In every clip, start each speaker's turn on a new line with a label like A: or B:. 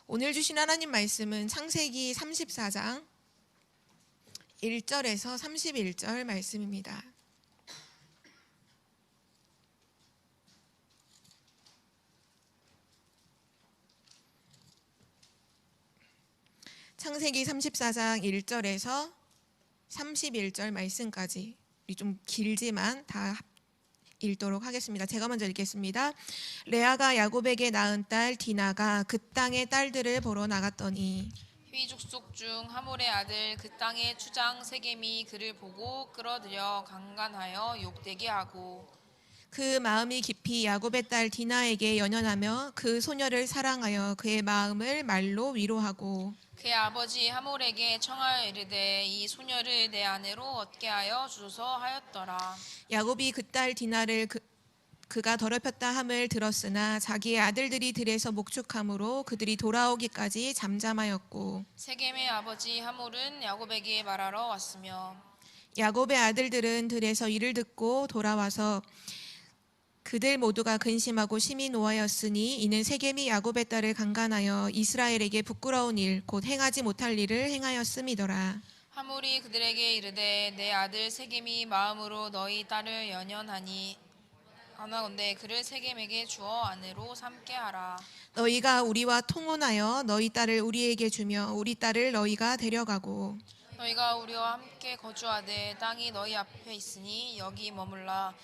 A: 오늘 주신 하나님 말씀은 창세기 34장 1절에서 31절 말씀입니다. 창세기 34장 1절에서 31절 말씀까지 좀 길지만 다 읽도록 하겠습니다. 제가 먼저 읽겠습니다. 레아가 야곱에게 낳은 딸 디나가 그 땅의 딸들을 보러 나갔더니
B: 휘 족속 중 하몰의 아들 그 땅의 추장 세겜이 그를 보고 끌어들여 강간하여 욕되게 하고
A: 그 마음이 깊이 야곱의 딸 디나에게 연연하며 그 소녀를 사랑하여 그의 마음을 말로 위로하고
B: 그의 아버지 하몰에게 청하여 이르되 이 소녀를 내 아내로 얻게 하여 주소서 하였더라.
A: 야곱이 그 딸 디나를 그가 더럽혔다 함을 들었으나 자기의 아들들이 들에서 목축함으로 그들이 돌아오기까지 잠잠하였고
B: 세겜의 아버지 하몰은 야곱에게 말하러 왔으며
A: 야곱의 아들들은 들에서 이를 듣고 돌아와서 그들 모두가 근심하고 심히 노하였으니 이는 세겜이 야곱의 딸을 강간하여 이스라엘에게 부끄러운 일 곧 행하지 못할 일을 행하였음이더라.
B: 하몰이 그들에게 이르되 내 아들 세겜이 마음으로 너희 딸을 연연하니 하나건대 그를 세겜에게 주어 아내로 삼게 하라.
A: 너희가 우리와 통혼하여 너희 딸을 우리에게 주며 우리 딸을 너희가 데려가고
B: 너희가 우리와 함께 거주하되 땅이 너희 앞에 있으니 여기 머물라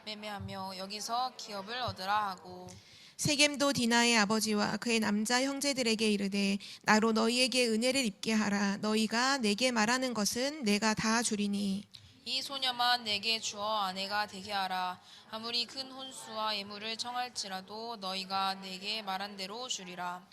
B: 매매하며 여기서 기업을 얻으라 하고
A: 세겜도 디나의 아버지와 그의 남자 형제들에게 이르되 나로 너희에게 은혜를 입게 하라. 너희가 내게 말하는 것은 내가 다 주리니
B: 이 소녀만 내게 주어 아내가 되게 하라. 아무리 큰 혼수와 예물을 청할지라도 너희가 내게 말한 대로 주리라.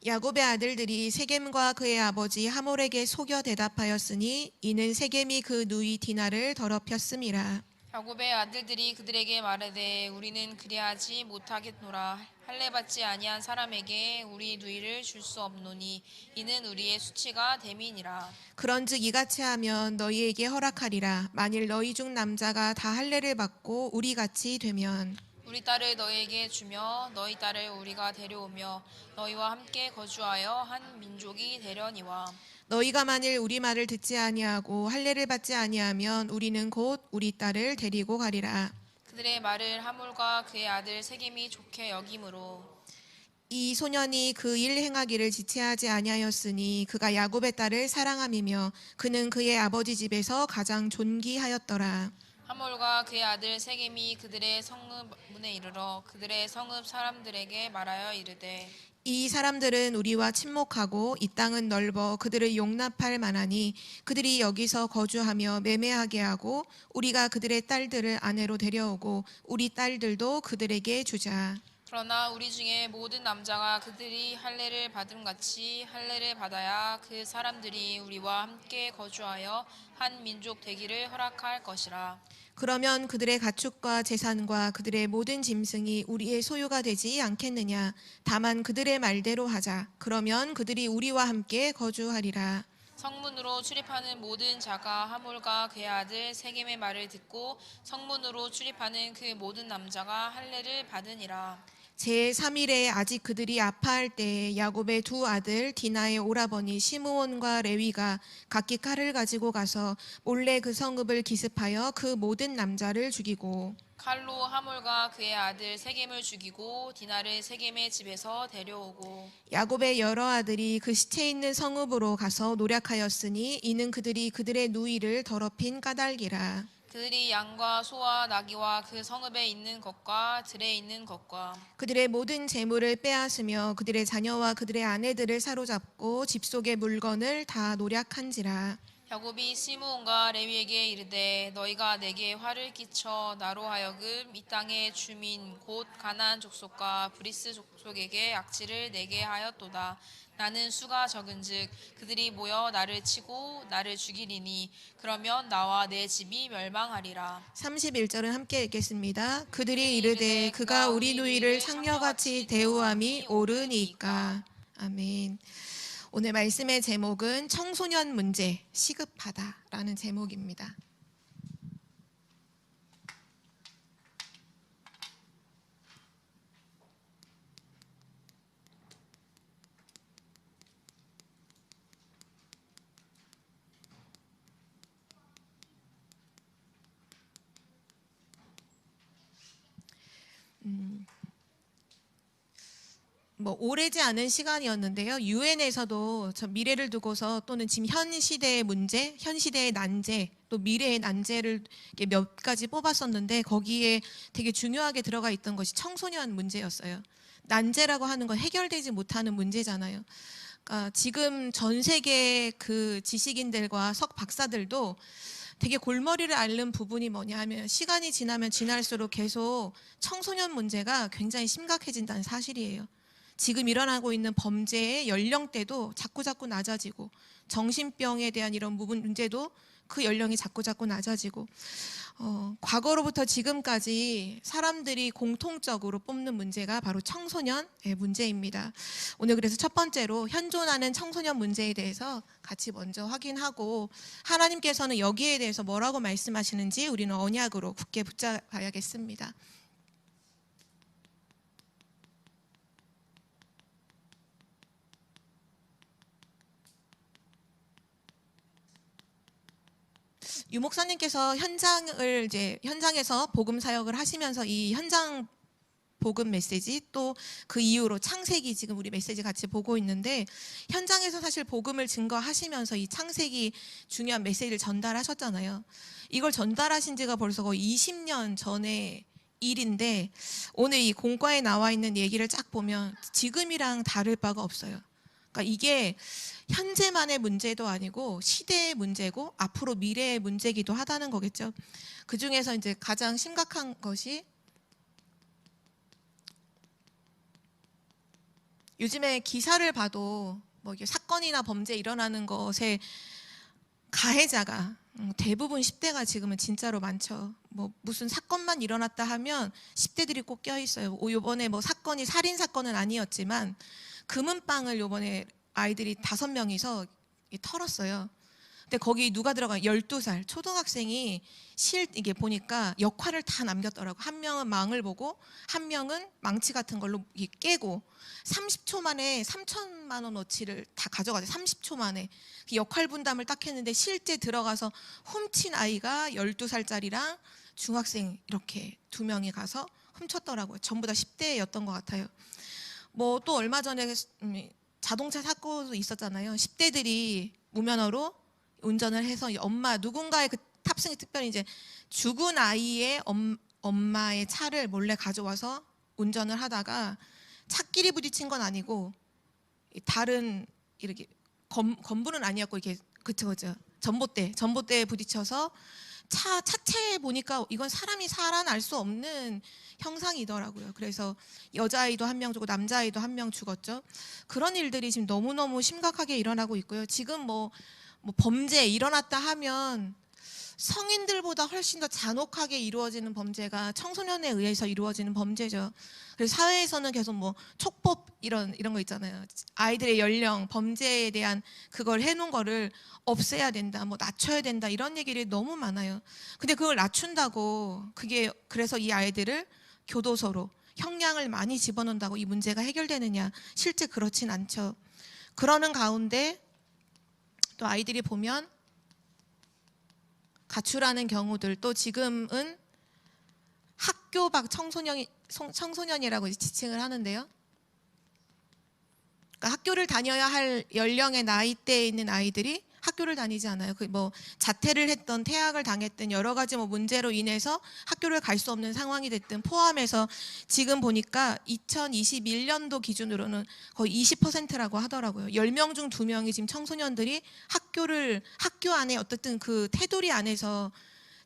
A: 야곱의 아들들이 세겜과 그의 아버지 하몰에게 속여 대답하였으니 이는 세겜이 그 누이 디나를 더럽혔음이라.
B: 야곱의 아들들이 그들에게 말하되 우리는 그리하지 못하겠노라. 할례 받지 아니한 사람에게 우리 누이를 줄 수 없노니 이는 우리의 수치가 됨이니라.
A: 그런즉 이같이 하면 너희에게 허락하리라. 만일 너희 중 남자가 다 할례를 받고 우리같이 되면
B: 우리 딸을 너희에게 주며 너희 딸을 우리가 데려오며 너희와 함께 거주하여 한 민족이 되려니와
A: 너희가 만일 우리 말을 듣지 아니하고 할례를 받지 아니하면 우리는 곧 우리 딸을 데리고 가리라.
B: 그들의 말을 하몰과 그의 아들 세겜이 좋게 여김으로
A: 이 소년이 그 일 행하기를 지체하지 아니하였으니 그가 야곱의 딸을 사랑함이며 그는 그의 아버지 집에서 가장 존귀하였더라.
B: 하몰과 그의 아들 세겜이 그들의 성읍 문에 이르러 그들의 성읍 사람들에게 말하여 이르되
A: 이 사람들은 우리와 친목하고 이 땅은 넓어 그들을 용납할 만하니 그들이 여기서 거주하며 매매하게 하고 우리가 그들의 딸들을 아내로 데려오고 우리 딸들도 그들에게 주자.
B: 그러나 우리 중에 모든 남자가 그들이 할례를 받음 같이 할례를 받아야 그 사람들이 우리와 함께 거주하여 한 민족 되기를 허락할 것이라.
A: 그러면 그들의 가축과 재산과 그들의 모든 짐승이 우리의 소유가 되지 않겠느냐. 다만 그들의 말대로 하자. 그러면 그들이 우리와 함께 거주하리라.
B: 성문으로 출입하는 모든 자가 하몰과 그의 아들 세겜의 말을 듣고 성문으로 출입하는 그 모든 남자가 할례를 받으니라.
A: 제3일에 아직 그들이 아파할 때에 야곱의 두 아들 디나의 오라버니 시므온과 레위가 각기 칼을 가지고 가서 몰래 그 성읍을 기습하여 그 모든 남자를 죽이고
B: 칼로 하몰과 그의 아들 세겜을 죽이고 디나를 세겜의 집에서 데려오고
A: 야곱의 여러 아들이 그 시체 있는 성읍으로 가서 노략하였으니 이는 그들이 그들의 누이를 더럽힌 까닭이라.
B: 그들이 양과 소와 나귀와 그 성읍에 있는 것과 들에 있는 것과
A: 그들의 모든 재물을 빼앗으며 그들의 자녀와 그들의 아내들을 사로잡고 집 속의 물건을 다 노략한지라.
B: 야곱이 시므온과 레위에게 이르되 너희가 내게 화를 끼쳐 나로 하여금 이 땅의 주민 곧 가나안 족속과 브리스 족속에게 악취를 내게 하였도다. 나는 수가 적은즉 그들이 모여 나를 치고 나를 죽이리니 그러면 나와 내 집이 멸망하리라.
A: 31절은 함께 읽겠습니다. 그들이 이르되 그가 우리 누이를 상녀같이 대우함이 옳으니까. 아멘. 오늘 말씀의 제목은 청소년 문제 시급하다라는 제목입니다. 뭐 오래지 않은 시간이었는데요. 유엔에서도 저 미래를 두고서 또는 지금 현 시대의 문제, 현 시대의 난제, 또 미래의 난제를 이렇게 몇 가지 뽑았었는데 거기에 되게 중요하게 들어가 있던 것이 청소년 문제였어요. 난제라고 하는 건 해결되지 못하는 문제잖아요. 그러니까 지금 전 세계 그 지식인들과 석 박사들도 되게 골머리를 앓는 부분이 뭐냐 하면 시간이 지나면 지날수록 계속 청소년 문제가 굉장히 심각해진다는 사실이에요. 지금 일어나고 있는 범죄의 연령대도 자꾸자꾸 낮아지고 정신병에 대한 이런 문제도 그 연령이 자꾸자꾸 낮아지고 과거로부터 지금까지 사람들이 공통적으로 뽑는 문제가 바로 청소년의 문제입니다. 오늘 그래서 첫 번째로 현존하는 청소년 문제에 대해서 같이 먼저 확인하고 하나님께서는 여기에 대해서 뭐라고 말씀하시는지 우리는 언약으로 굳게 붙잡아야겠습니다. 유 목사님께서 현장에서 복음 사역을 하시면서 이 현장 복음 메시지 또 그 이후로 창세기 지금 우리 메시지 같이 보고 있는데 현장에서 사실 복음을 증거하시면서 이 창세기 중요한 메시지를 전달하셨잖아요. 이걸 전달하신 지가 벌써 거의 20년 전의 일인데 오늘 이 공과에 나와 있는 얘기를 쫙 보면 지금이랑 다를 바가 없어요. 그러니까 이게 현재만의 문제도 아니고 시대의 문제고 앞으로 미래의 문제기도 하다는 거겠죠. 그 중에서 이제 가장 심각한 것이 요즘에 기사를 봐도 뭐 이게 사건이나 범죄 일어나는 것에 가해자가 대부분 10대가 지금은 진짜로 많죠. 뭐 무슨 사건만 일어났다 하면 10대들이 꼭 껴있어요. 요번에 뭐 사건이 살인 사건은 아니었지만 금은방을 요번에 아이들이 5명이서 털었어요. 근데 거기 누가 들어가 12살 초등학생이 이게 보니까 역할을 다 남겼더라고. 한 명은 망을 보고 한 명은 망치 같은 걸로 깨고 30초 만에 3천만 원어치를 다 가져가죠. 30초 만에 그 역할 분담을 딱 했는데 실제 들어가서 훔친 아이가 12살짜리랑 중학생 이렇게 2명이 가서 훔쳤더라고요. 전부 다 10대였던 것 같아요. 뭐 또 얼마 전에 자동차 사고도 있었잖아요. 10대들이 무면허로 운전을 해서 엄마 누군가의 그 탑승이 특별히 이제 죽은 아이의 엄마의 차를 몰래 가져와서 운전을 하다가 차끼리 부딪힌 건 아니고 다른 이렇게 건물은 아니었고 이렇게 그쵸 전봇대에 부딪혀서 차체에 보니까 이건 사람이 살아날 수 없는 형상이더라고요. 그래서 여자아이도 1명 죽고 남자아이도 1명 죽었죠. 그런 일들이 지금 너무너무 심각하게 일어나고 있고요. 지금 뭐 범죄 일어났다 하면 성인들보다 훨씬 더 잔혹하게 이루어지는 범죄가 청소년에 의해서 이루어지는 범죄죠. 그래서 사회에서는 계속 뭐 촉법 이런 거 있잖아요. 아이들의 연령, 범죄에 대한 그걸 해놓은 거를 없애야 된다, 뭐 낮춰야 된다 이런 얘기를 너무 많아요. 근데 그걸 낮춘다고 그래서 이 아이들을 교도소로 형량을 많이 집어넣는다고 이 문제가 해결되느냐? 실제 그렇진 않죠. 그러는 가운데 또 아이들이 보면 가출하는 경우들 또 지금은 학교 밖 청소년이라고 지칭을 하는데요. 그러니까 학교를 다녀야 할 연령의 나이대에 있는 아이들이 학교를 다니지 않아요. 뭐 자퇴를 했던 퇴학을 당했던 여러 가지 뭐 문제로 인해서 학교를 갈 수 없는 상황이 됐든 포함해서 지금 보니까 2021년도 기준으로는 거의 20%라고 하더라고요. 10명 중 2명이 지금 청소년들이 학교 안에 어떻든 그 테두리 안에서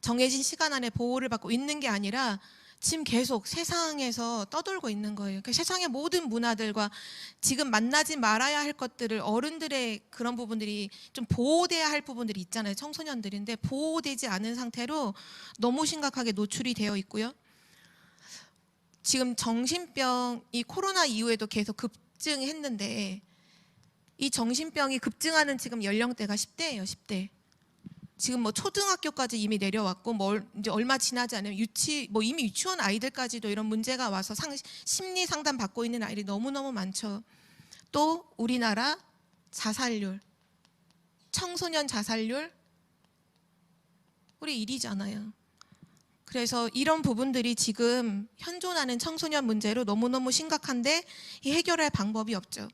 A: 정해진 시간 안에 보호를 받고 있는 게 아니라 지금 계속 세상에서 떠돌고 있는 거예요. 그러니까 세상의 모든 문화들과 지금 만나지 말아야 할 것들을 어른들의 그런 부분들이 좀 보호돼야 할 부분들이 있잖아요. 청소년들인데 보호되지 않은 상태로 너무 심각하게 노출이 되어 있고요. 지금 정신병이 코로나 이후에도 계속 급증했는데 이 정신병이 급증하는 지금 연령대가 10대예요. 10대. 지금 뭐 초등학교까지 이미 내려왔고 뭐 이제 얼마 지나지 않으면 이미 유치원 아이들까지도 이런 문제가 와서 심리 상담 받고 있는 아이들이 너무너무 많죠. 또 우리나라 자살률, 청소년 자살률 우리 1위잖아요. 그래서 이런 부분들이 지금 현존하는 청소년 문제로 너무너무 심각한데 이 해결할 방법이 없죠.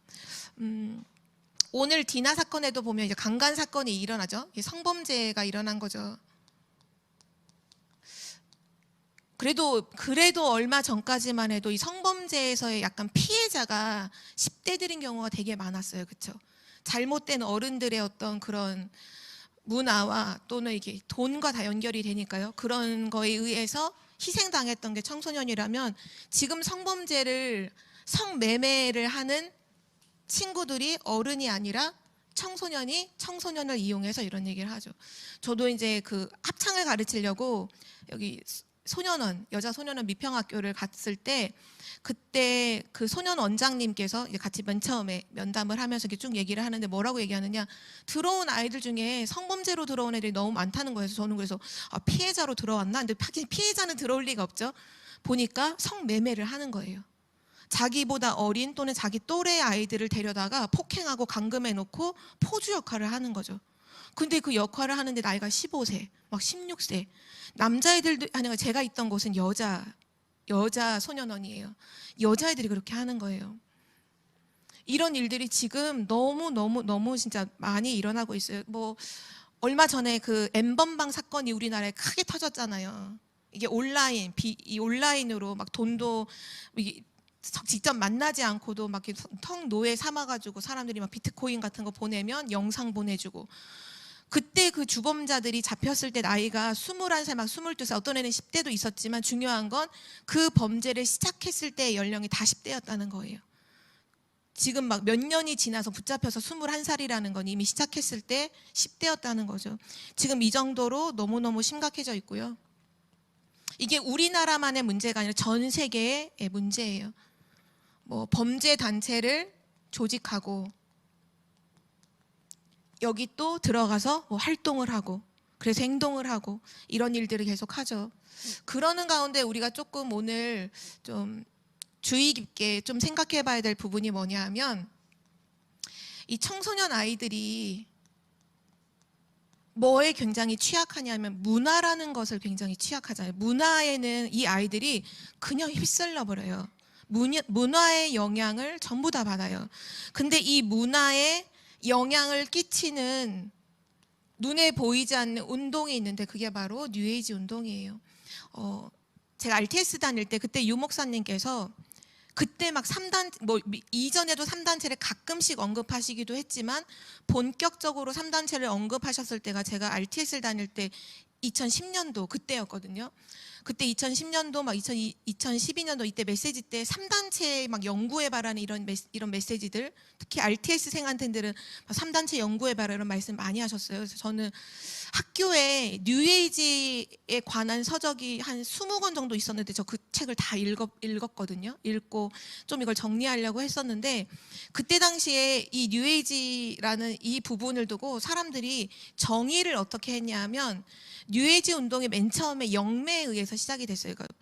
A: 오늘 디나 사건에도 보면 이제 강간 사건이 일어나죠. 이 성범죄가 일어난 거죠. 그래도 얼마 전까지만 해도 이 성범죄에서의 약간 피해자가 10대들인 경우가 되게 많았어요. 그렇죠? 잘못된 어른들의 어떤 그런 문화와 또는 이게 돈과 다 연결이 되니까요. 그런 거에 의해서 희생당했던 게 청소년이라면 지금 성매매를 하는 친구들이 어른이 아니라 청소년을 이용해서 이런 얘기를 하죠. 저도 이제 그 합창을 가르치려고 여기 여자 소년원 미평학교를 갔을 때 그때 그 소년 원장님께서 이제 같이 맨 처음에 면담을 하면서 이렇게 쭉 얘기를 하는데 뭐라고 얘기하느냐, 들어온 아이들 중에 성범죄로 들어온 애들이 너무 많다는 거예요. 저는 그래서 피해자로 들어왔나? 근데 피해자는 들어올 리가 없죠. 보니까 성매매를 하는 거예요. 자기보다 어린 또는 자기 또래 아이들을 데려다가 폭행하고 감금해 놓고 포주 역할을 하는 거죠. 근데 그 역할을 하는데 나이가 15세, 막 16세. 남자애들도, 아니, 제가 있던 곳은 여자 소년원이에요. 여자애들이 그렇게 하는 거예요. 이런 일들이 지금 너무 진짜 많이 일어나고 있어요. 뭐 얼마 전에 그 N번방 사건이 우리나라에 크게 터졌잖아요. 이게 온라인으로 막 돈도 직접 만나지 않고도 막 턱 노에 삼아가지고 사람들이 막 비트코인 같은 거 보내면 영상 보내주고. 그때 그 주범자들이 잡혔을 때 나이가 21살, 막 22살, 어떤 애는 10대도 있었지만 중요한 건 그 범죄를 시작했을 때의 연령이 다 10대였다는 거예요. 지금 막 몇 년이 지나서 붙잡혀서 21살이라는 건 이미 시작했을 때 10대였다는 거죠. 지금 이 정도로 너무너무 심각해져 있고요. 이게 우리나라만의 문제가 아니라 전 세계의 문제예요. 뭐 범죄 단체를 조직하고 여기 또 들어가서 뭐 활동을 하고 그래서 행동을 하고 이런 일들을 계속 하죠. 그러는 가운데 우리가 조금 오늘 좀 주의 깊게 좀 생각해 봐야 될 부분이 뭐냐 하면 이 청소년 아이들이 뭐에 굉장히 취약하냐면 문화라는 것을 굉장히 취약하잖아요. 문화에는 이 아이들이 그냥 휩쓸려 버려요. 문화의 영향을 전부 다 받아요. 근데 이 문화에 영향을 끼치는 눈에 보이지 않는 운동이 있는데 그게 바로 뉴에이지 운동이에요. 제가 RTS 다닐 때 그때 유 목사님께서 그때 막 3단, 뭐 이전에도 3단체를 가끔씩 언급하시기도 했지만 본격적으로 3단체를 언급하셨을 때가 제가 RTS를 다닐 때 2010년도 그때였거든요. 그때 2010년도 막 2012년도 이때 메시지 때 3단체 막 연구해봐라는 이런 메시지들, 특히 RTS 생한텐들은 3단체 연구해봐라 이런 말씀 많이 하셨어요. 그래서 저는 학교에 뉴에이지에 관한 서적이 한 20권 정도 있었는데 저 그 책을 다 읽었거든요. 읽고 좀 이걸 정리하려고 했었는데 그때 당시에 이 뉴에이지라는 이 부분을 두고 사람들이 정의를 어떻게 했냐면 뉴에이지 운동이 맨 처음에 영매에 의해서 시작이 됐어요. 그러니까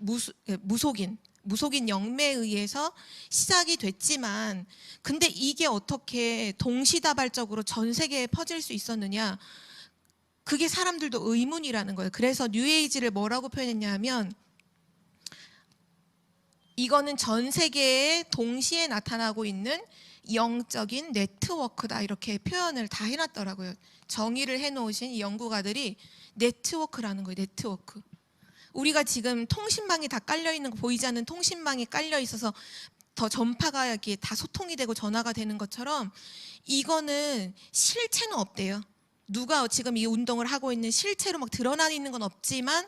A: 무속인 영매에 의해서 시작이 됐지만 근데 이게 어떻게 동시다발적으로 전 세계에 퍼질 수 있었느냐, 그게 사람들도 의문이라는 거예요. 그래서 뉴에이지를 뭐라고 표현했냐 하면 이거는 전 세계에 동시에 나타나고 있는 영적인 네트워크다 이렇게 표현을 다 해놨더라고요. 정의를 해놓으신 이 연구가들이 네트워크라는 거예요. 네트워크. 우리가 지금 통신망이 다 깔려있는 거, 보이지 않는 통신망이 깔려있어서 더 전파가 이렇게 다 소통이 되고 전화가 되는 것처럼 이거는 실체는 없대요. 누가 지금 이 운동을 하고 있는 실체로 막 드러나 있는 건 없지만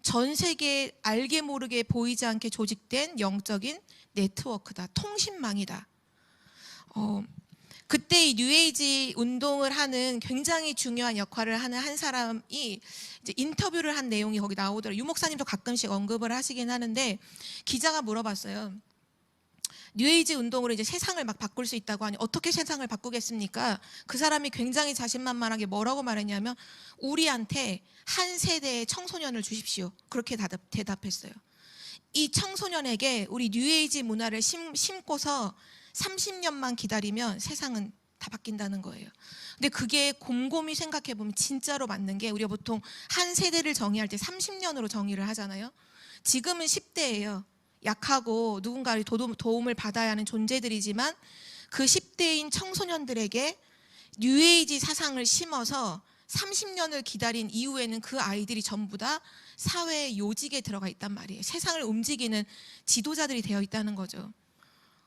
A: 전 세계에 알게 모르게 보이지 않게 조직된 영적인 네트워크다. 통신망이다. 그때 이 뉴에이지 운동을 하는 굉장히 중요한 역할을 하는 한 사람이 이제 인터뷰를 한 내용이 거기 나오더라고요. 유 목사님도 가끔씩 언급을 하시긴 하는데 기자가 물어봤어요. 뉴에이지 운동으로 이제 세상을 막 바꿀 수 있다고 하니 어떻게 세상을 바꾸겠습니까? 그 사람이 굉장히 자신만만하게 뭐라고 말했냐면 우리한테 한 세대의 청소년을 주십시오. 그렇게 대답했어요. 이 청소년에게 우리 뉴에이지 문화를 심고서 30년만 기다리면 세상은 다 바뀐다는 거예요. 근데 그게 곰곰이 생각해 보면 진짜로 맞는 게, 우리가 보통 한 세대를 정의할 때 30년으로 정의를 하잖아요. 지금은 10대예요. 약하고 누군가의 도움을 받아야 하는 존재들이지만 그 10대인 청소년들에게 뉴에이지 사상을 심어서 30년을 기다린 이후에는 그 아이들이 전부 다 사회의 요직에 들어가 있단 말이에요. 세상을 움직이는 지도자들이 되어 있다는 거죠.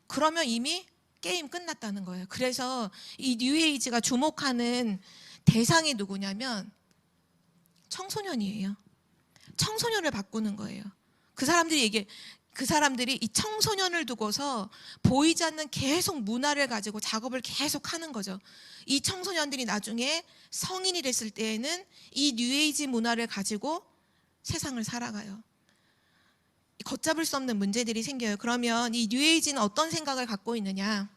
A: 그러면 이미 게임 끝났다는 거예요. 그래서 이 뉴에이지가 주목하는 대상이 누구냐면 청소년이에요. 청소년을 바꾸는 거예요. 그 사람들이 이 청소년을 두고서 보이지 않는 계속 문화를 가지고 작업을 계속 하는 거죠. 이 청소년들이 나중에 성인이 됐을 때에는 이 뉴에이지 문화를 가지고 세상을 살아가요. 걷잡을 수 없는 문제들이 생겨요. 그러면 이 뉴에이지는 어떤 생각을 갖고 있느냐?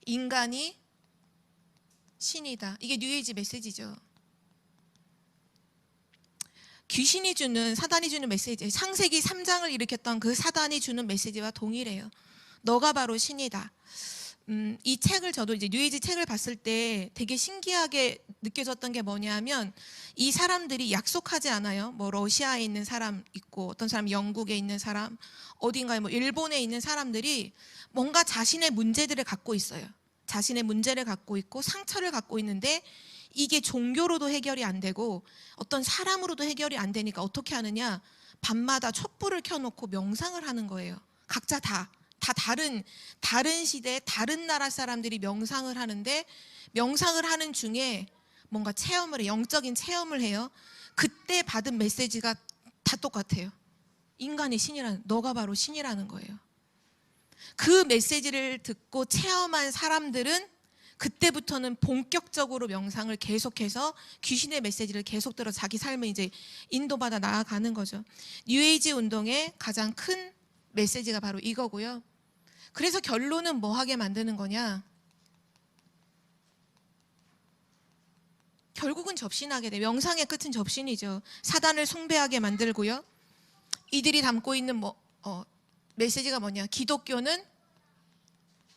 A: 인간이 신이다. 이게 뉴에이지 메시지죠. 귀신이 주는, 사단이 주는 메시지, 창세기 3장을 일으켰던 그 사단이 주는 메시지와 동일해요. 너가 바로 신이다. 이 책을, 저도 이제 뉴에이지 책을 봤을 때 되게 신기하게 느껴졌던 게 뭐냐면, 이 사람들이 약속하지 않아요. 뭐 러시아에 있는 사람 있고, 어떤 사람 영국에 있는 사람, 어딘가에 뭐 일본에 있는 사람들이 뭔가 자신의 문제들을 갖고 있어요. 자신의 문제를 갖고 있고 상처를 갖고 있는데, 이게 종교로도 해결이 안 되고 어떤 사람으로도 해결이 안 되니까 어떻게 하느냐? 밤마다 촛불을 켜놓고 명상을 하는 거예요. 각자 다 다른 시대, 다른 나라 사람들이 명상을 하는데, 명상을 하는 중에 뭔가 체험을 해요. 영적인 체험을 해요. 그때 받은 메시지가 다 똑같아요. 인간이 신이라는, 너가 바로 신이라는 거예요. 그 메시지를 듣고 체험한 사람들은 그때부터는 본격적으로 명상을 계속해서 귀신의 메시지를 계속 들어 자기 삶을 이제 인도받아 나아가는 거죠. 뉴에이지 운동의 가장 큰 메시지가 바로 이거고요. 그래서 결론은 뭐 하게 만드는 거냐? 결국은 접신하게 돼. 명상의 끝은 접신이죠. 사단을 숭배하게 만들고요. 이들이 담고 있는 메시지가 뭐냐? 기독교는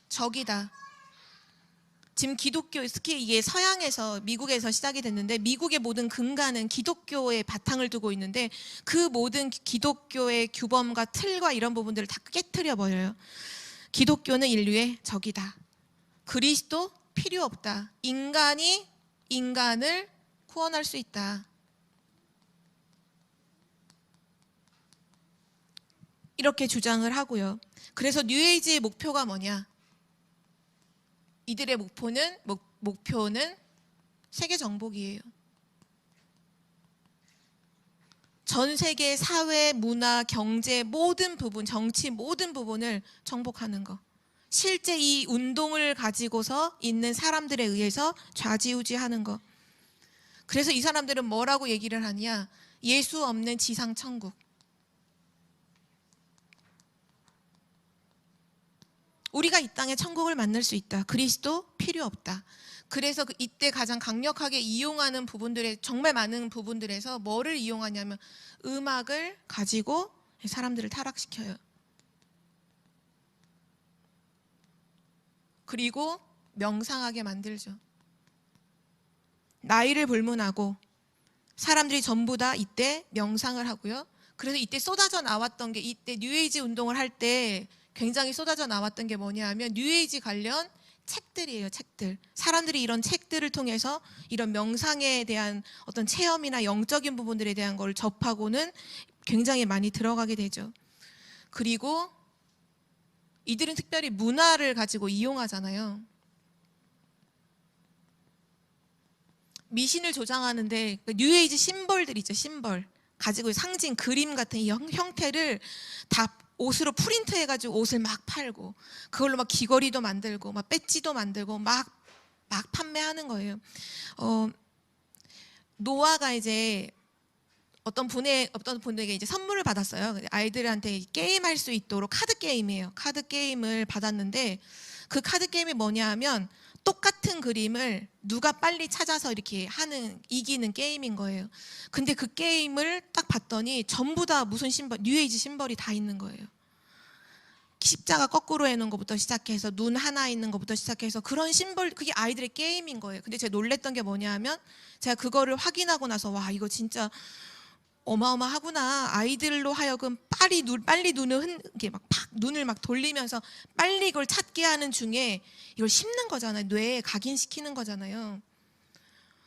A: 적이다. 지금 기독교, 특히 이게 서양에서, 미국에서 시작이 됐는데, 미국의 모든 근간은 기독교의 바탕을 두고 있는데, 그 모든 기독교의 규범과 틀과 이런 부분들을 다 깨트려 버려요. 기독교는 인류의 적이다. 그리스도 필요 없다. 인간이 인간을 구원할 수 있다. 이렇게 주장을 하고요. 그래서 뉴에이지의 목표가 뭐냐? 이들의 목표는 세계 정복이에요. 전 세계 사회, 문화, 경제 모든 부분, 정치 모든 부분을 정복하는 거. 실제 이 운동을 가지고서 있는 사람들에 의해서 좌지우지하는 거. 그래서 이 사람들은 뭐라고 얘기를 하냐? 예수 없는 지상 천국. 우리가 이 땅에 천국을 만날 수 있다. 그리스도 필요 없다. 그래서 이때 가장 강력하게 이용하는 부분들에, 정말 많은 부분들에서 뭐를 이용하냐면 음악을 가지고 사람들을 타락시켜요. 그리고 명상하게 만들죠. 나이를 불문하고 사람들이 전부 다 이때 명상을 하고요. 그래서 이때 쏟아져 나왔던 게, 이때 뉴에이지 운동을 할 때 굉장히 쏟아져 나왔던 게 뭐냐 하면 뉴에이지 관련 책들이에요. 책들. 사람들이 이런 책들을 통해서 이런 명상에 대한 어떤 체험이나 영적인 부분들에 대한 걸 접하고는 굉장히 많이 들어가게 되죠. 그리고 이들은 특별히 문화를 가지고 이용하잖아요. 미신을 조장하는데 뉴에이지 심벌들 있죠. 심벌 가지고 상징, 그림 같은 이 형태를 다 옷으로 프린트해가지고 옷을 막 팔고, 그걸로 막 귀걸이도 만들고 막 배지도 만들고 막 판매하는 거예요. 노아가 이제 어떤 분에게 이제 선물을 받았어요. 아이들한테 게임할 수 있도록 카드 게임이에요. 카드 게임을 받았는데, 그 카드 게임이 뭐냐 하면 똑같은 그림을 누가 빨리 찾아서 이렇게 이기는 게임인 거예요. 근데 그 게임을 딱 봤더니 전부 다 무슨 심벌, 뉴에이지 심벌이 다 있는 거예요. 십자가 거꾸로 해놓은 것부터 시작해서 눈 하나 있는 것부터 시작해서 그런 심벌, 그게 아이들의 게임인 거예요. 근데 제가 놀랬던 게 뭐냐 하면 제가 그거를 확인하고 나서 와, 이거 진짜 어마어마하구나. 아이들로 하여금 빨리 눈을 이렇게 눈을 막 돌리면서 빨리 이걸 찾게 하는 중에 이걸 심는 거잖아요. 뇌에 각인시키는 거잖아요.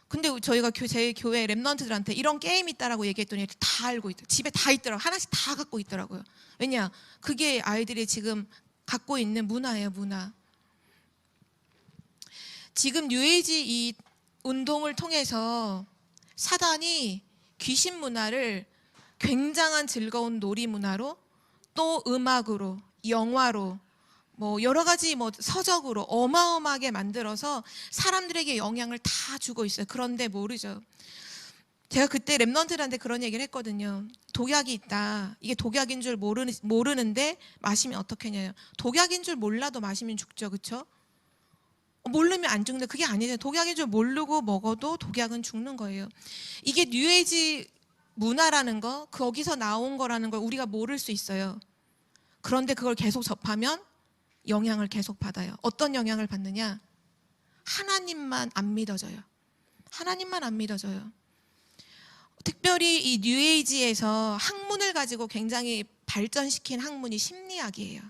A: 근데 저희가 제 교회 랩런트들한테 이런 게임이 있다라고 얘기했더니 다 알고 있다. 집에 다 있더라고요. 하나씩 다 갖고 있더라고요. 왜냐? 그게 아이들이 지금 갖고 있는 문화예요, 문화. 지금 뉴에이지 이 운동을 통해서 사단이 귀신 문화를 굉장한 즐거운 놀이 문화로, 또 음악으로, 영화로, 뭐 여러 가지 뭐 서적으로 어마어마하게 만들어서 사람들에게 영향을 다 주고 있어요. 그런데 모르죠. 제가 그때 랩런트들한테 그런 얘기를 했거든요. 독약이 있다. 이게 독약인 줄 모르는데 마시면 어떻겠냐요. 독약인 줄 몰라도 마시면 죽죠. 그렇죠? 모르면 안 죽는데 그게 아니잖아요. 독약인 줄 모르고 먹어도 독약은 죽는 거예요. 이게 뉴에이지 문화라는 거, 거기서 나온 거라는 걸 우리가 모를 수 있어요. 그런데 그걸 계속 접하면 영향을 계속 받아요. 어떤 영향을 받느냐? 하나님만 안 믿어져요. 하나님만 안 믿어져요. 특별히 이 뉴에이지에서 학문을 가지고 굉장히 발전시킨 학문이 심리학이에요.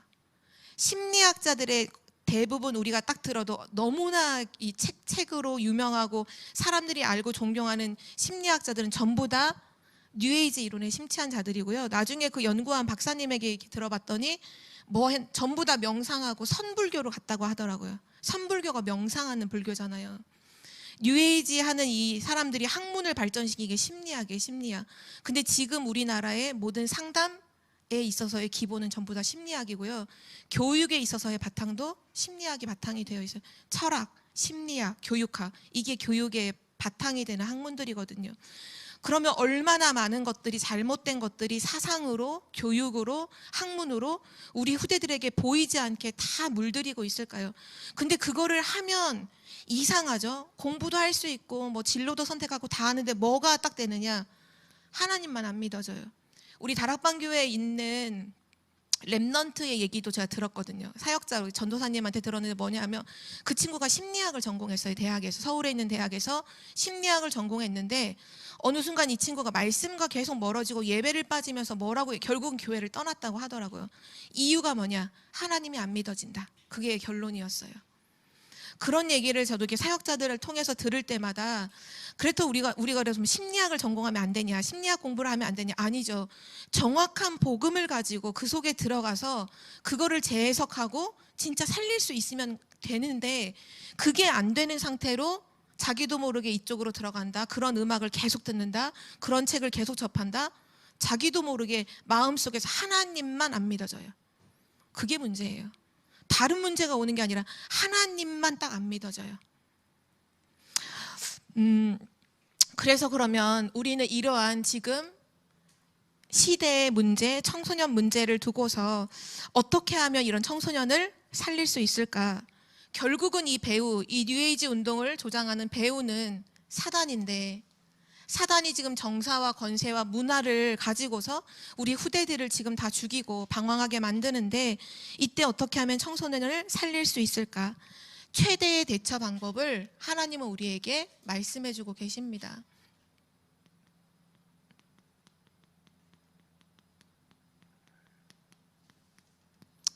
A: 심리학자들의 대부분 우리가 딱 들어도 너무나 이 책으로 유명하고 사람들이 알고 존경하는 심리학자들은 전부 다 뉴에이지 이론에 심취한 자들이고요. 나중에 그 연구한 박사님에게 들어봤더니 전부 다 명상하고 선불교로 갔다고 하더라고요. 선불교가 명상하는 불교잖아요. 뉴에이지 하는 이 사람들이 학문을 발전시키게 심리학이에요, 심리학. 근데 지금 우리나라의 모든 상담에 있어서의 기본은 전부 다 심리학이고요. 교육에 있어서의 바탕도 심리학이 바탕이 되어 있어요. 철학, 심리학, 교육학, 이게 교육의 바탕이 되는 학문들이거든요. 그러면 얼마나 많은 것들이, 잘못된 것들이 사상으로, 교육으로, 학문으로 우리 후대들에게 보이지 않게 다 물들이고 있을까요? 근데 그거를 하면 이상하죠. 공부도 할 수 있고 뭐 진로도 선택하고 다 하는데 뭐가 딱 되느냐? 하나님만 안 믿어져요. 우리 다락방교회에 있는 랩넌트의 얘기도 제가 들었거든요. 사역자로 전도사님한테 들었는데 뭐냐면 그 친구가 심리학을 전공했어요. 대학에서, 서울에 있는 대학에서 심리학을 전공했는데 어느 순간 이 친구가 말씀과 계속 멀어지고 예배를 빠지면서 뭐라고 결국은 교회를 떠났다고 하더라고요. 이유가 뭐냐? 하나님이 안 믿어진다. 그게 결론이었어요. 그런 얘기를 저도 이렇게 사역자들을 통해서 들을 때마다 그래도 우리가 그래서 심리학을 전공하면 안 되냐, 심리학 공부를 하면 안 되냐? 아니죠. 정확한 복음을 가지고 그 속에 들어가서 그거를 재해석하고 진짜 살릴 수 있으면 되는데 그게 안 되는 상태로 자기도 모르게 이쪽으로 들어간다. 그런 음악을 계속 듣는다. 그런 책을 계속 접한다. 자기도 모르게 마음속에서 하나님만 안 믿어져요. 그게 문제예요. 다른 문제가 오는 게 아니라 하나님만 딱 안 믿어져요. 그래서 그러면 우리는 이러한 지금 시대의 문제, 청소년 문제를 두고서 어떻게 하면 이런 청소년을 살릴 수 있을까? 결국은 이 뉴에이지 운동을 조장하는 배우는 사단인데, 사단이 지금 정사와 권세와 문화를 가지고서 우리 후대들을 지금 다 죽이고 방황하게 만드는데, 이때 어떻게 하면 청소년을 살릴 수 있을까? 최대의 대처 방법을 하나님은 우리에게 말씀해 주고 계십니다.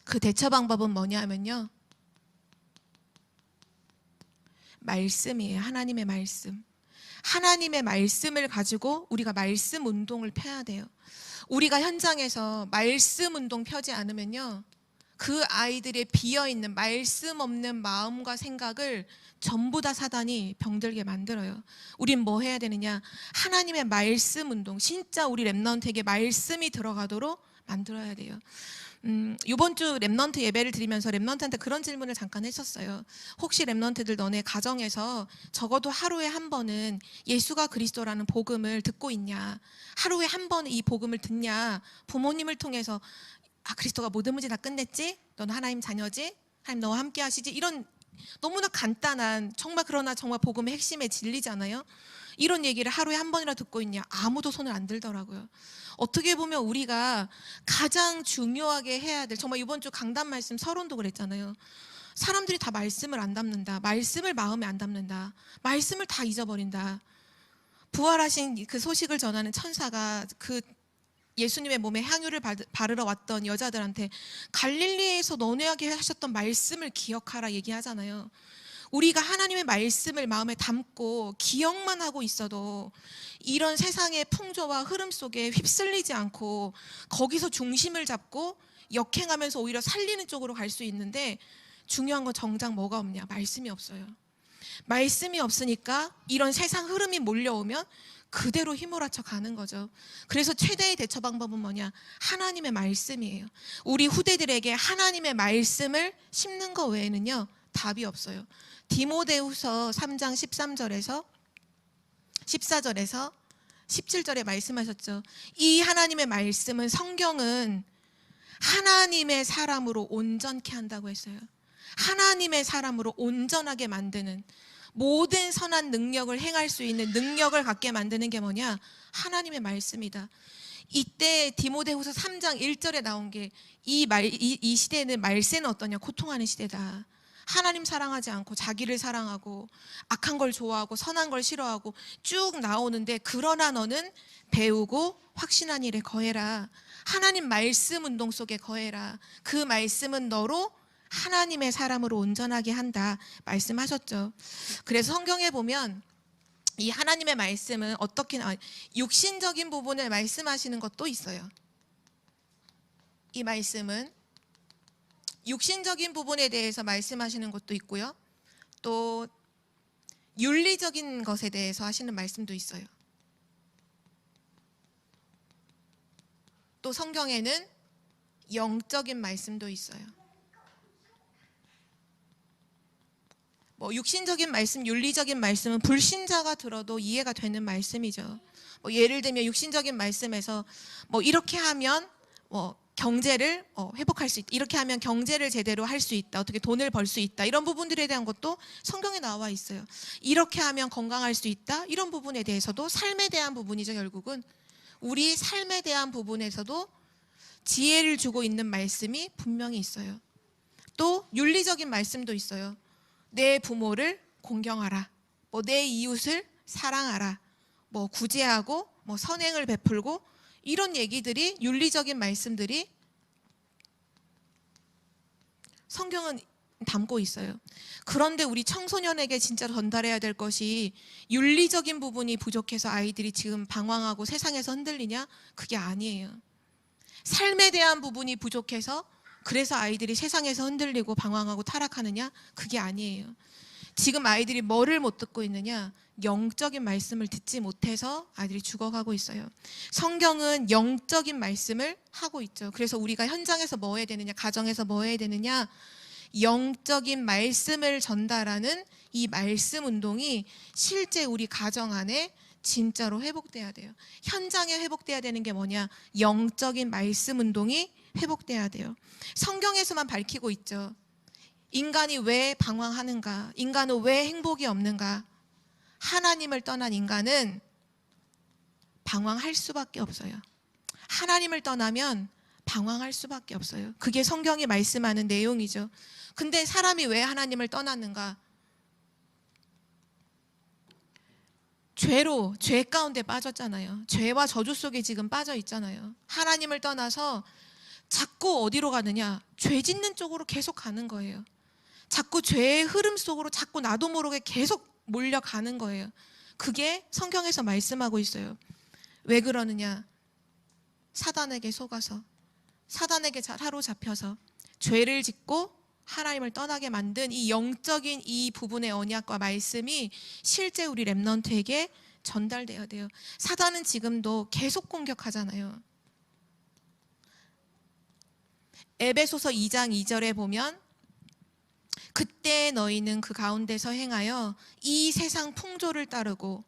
A: 그 대처 방법은 뭐냐면요, 말씀이에요. 하나님의 말씀. 하나님의 말씀을 가지고 우리가 말씀 운동을 펴야 돼요. 우리가 현장에서 말씀 운동 펴지 않으면요, 그 아이들의 비어있는 말씀 없는 마음과 생각을 전부 다 사단이 병들게 만들어요. 우린 뭐 해야 되느냐? 하나님의 말씀 운동, 진짜 우리 랩넌트에게 말씀이 들어가도록 만들어야 돼요. 이번 주 랩넌트 예배를 드리면서 랩넌트한테 그런 질문을 잠깐 했었어요. 혹시 랩넌트들 너네 가정에서 적어도 하루에 한 번은 예수가 그리스도라는 복음을 듣고 있냐? 하루에 한 번 이 복음을 듣냐? 부모님을 통해서 그리스도가 모든 문제 다 끝냈지? 너는 하나님 자녀지? 하나님 너와 함께 하시지? 이런 너무나 간단한, 정말 그러나 정말 복음의 핵심의 진리잖아요. 이런 얘기를 하루에 한 번이나 듣고 있냐? 아무도 손을 안 들더라고요. 어떻게 보면 우리가 가장 중요하게 해야 될, 정말 이번 주 강단 말씀 서론도 그랬잖아요. 사람들이 다 말씀을 안 담는다. 말씀을 마음에 안 담는다. 말씀을 다 잊어버린다. 부활하신 그 소식을 전하는 천사가 그 예수님의 몸에 향유를 바르러 왔던 여자들한테 갈릴리에서 너네에게 하셨던 말씀을 기억하라 얘기하잖아요. 우리가 하나님의 말씀을 마음에 담고 기억만 하고 있어도 이런 세상의 풍조와 흐름 속에 휩쓸리지 않고 거기서 중심을 잡고 역행하면서 오히려 살리는 쪽으로 갈 수 있는데, 중요한 건 정작 뭐가 없냐? 말씀이 없어요. 말씀이 없으니까 이런 세상 흐름이 몰려오면 그대로 휘몰아쳐 가는 거죠. 그래서 최대의 대처 방법은 뭐냐? 하나님의 말씀이에요. 우리 후대들에게 하나님의 말씀을 심는 것 외에는요, 답이 없어요. 디모데후서 3장 13절에서 14절에서 17절에 말씀하셨죠. 이 하나님의 말씀은, 성경은 하나님의 사람으로 온전케 한다고 했어요. 하나님의 사람으로 온전하게 만드는, 모든 선한 능력을 행할 수 있는 능력을 갖게 만드는 게 뭐냐? 하나님의 말씀이다. 이때 디모데후서 3장 1절에 나온 게, 이 시대는 말세는 어떠냐? 고통하는 시대다. 하나님 사랑하지 않고 자기를 사랑하고 악한 걸 좋아하고 선한 걸 싫어하고 쭉 나오는데, 그러나 너는 배우고 확신한 일에 거해라. 하나님 말씀 운동 속에 거해라. 그 말씀은 너로 하나님의 사람으로 온전하게 한다 말씀하셨죠. 그래서 성경에 보면 이 하나님의 말씀은 어떻게 육신적인 부분을 말씀하시는 것도 있어요. 이 말씀은 육신적인 부분에 대해서 말씀하시는 것도 있고요. 또 윤리적인 것에 대해서 하시는 말씀도 있어요. 또 성경에는 영적인 말씀도 있어요. 육신적인 말씀, 윤리적인 말씀은 불신자가 들어도 이해가 되는 말씀이죠. 예를 들면 육신적인 말씀에서 이렇게 하면 경제를 회복할 수 있다. 이렇게 하면 경제를 제대로 할 수 있다. 어떻게 돈을 벌 수 있다. 이런 부분들에 대한 것도 성경에 나와 있어요. 이렇게 하면 건강할 수 있다. 이런 부분에 대해서도 삶에 대한 부분이죠. 결국은 우리 삶에 대한 부분에서도 지혜를 주고 있는 말씀이 분명히 있어요. 또 윤리적인 말씀도 있어요. 내 부모를 공경하라. 내 이웃을 사랑하라. 구제하고 선행을 베풀고, 이런 얘기들이, 윤리적인 말씀들이 성경은 담고 있어요. 그런데 우리 청소년에게 진짜 전달해야 될 것이, 윤리적인 부분이 부족해서 아이들이 지금 방황하고 세상에서 흔들리냐? 그게 아니에요. 삶에 대한 부분이 부족해서 그래서 아이들이 세상에서 흔들리고 방황하고 타락하느냐? 그게 아니에요. 지금 아이들이 뭐를 못 듣고 있느냐? 영적인 말씀을 듣지 못해서 아이들이 죽어가고 있어요. 성경은 영적인 말씀을 하고 있죠. 그래서 우리가 현장에서 뭐 해야 되느냐? 가정에서 뭐 해야 되느냐? 영적인 말씀을 전달하는 이 말씀 운동이 실제 우리 가정 안에 진짜로 회복돼야 돼요. 현장에 회복돼야 되는 게 뭐냐? 영적인 말씀 운동이 회복돼야 돼요. 성경에서만 밝히고 있죠. 인간이 왜 방황하는가? 인간은 왜 행복이 없는가? 하나님을 떠난 인간은 방황할 수밖에 없어요. 하나님을 떠나면 방황할 수밖에 없어요. 그게 성경이 말씀하는 내용이죠. 근데 사람이 왜 하나님을 떠났는가? 죄 가운데 빠졌잖아요. 죄와 저주 속에 지금 빠져 있잖아요. 하나님을 떠나서 자꾸 어디로 가느냐? 죄 짓는 쪽으로 계속 가는 거예요. 자꾸 죄의 흐름 속으로 자꾸 나도 모르게 계속 몰려가는 거예요. 그게 성경에서 말씀하고 있어요. 왜 그러느냐? 사단에게 속아서, 사단에게 사로잡혀서 죄를 짓고 하나님을 떠나게 만든 이 영적인 이 부분의 언약과 말씀이 실제 우리 렘넌트에게 전달돼야 돼요. 사단은 지금도 계속 공격하잖아요. 에베소서 2장 2절에 보면, 그때 너희는 그 가운데서 행하여 이 세상 풍조를 따르고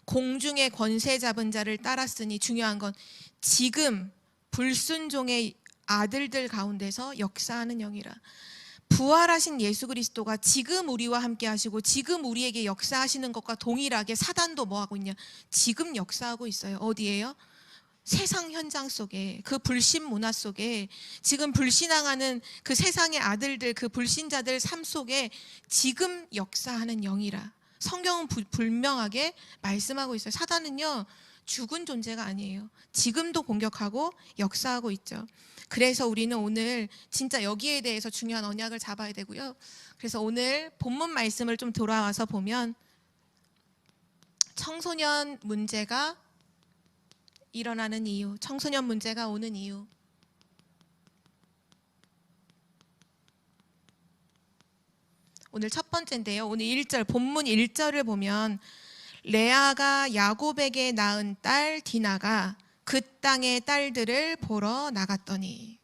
A: 공중의 권세 잡은 자를 따랐으니, 중요한 건 지금 불순종의 아들들 가운데서 역사하는 영이라. 부활하신 예수 그리스도가 지금 우리와 함께 하시고 지금 우리에게 역사하시는 것과 동일하게 사단도 뭐 하고 있냐? 지금 역사하고 있어요. 어디예요? 세상 현장 속에, 그 불신 문화 속에, 지금 불신앙하는 그 세상의 아들들, 그 불신자들 삶 속에 지금 역사하는 영이라 성경은 분명하게 말씀하고 있어요. 사단은요 죽은 존재가 아니에요. 지금도 공격하고 역사하고 있죠. 그래서 우리는 오늘 진짜 여기에 대해서 중요한 언약을 잡아야 되고요. 그래서 오늘 본문 말씀을 좀 돌아와서 보면 청소년 문제가 일어나는 이유, 청소년 문제가 오는 이유. 오늘 첫 번째인데요. 오늘 1절, 본문 1절을 보면 레아가 야곱에게 낳은 딸 디나가 그 땅의 딸들을 보러 나갔더니,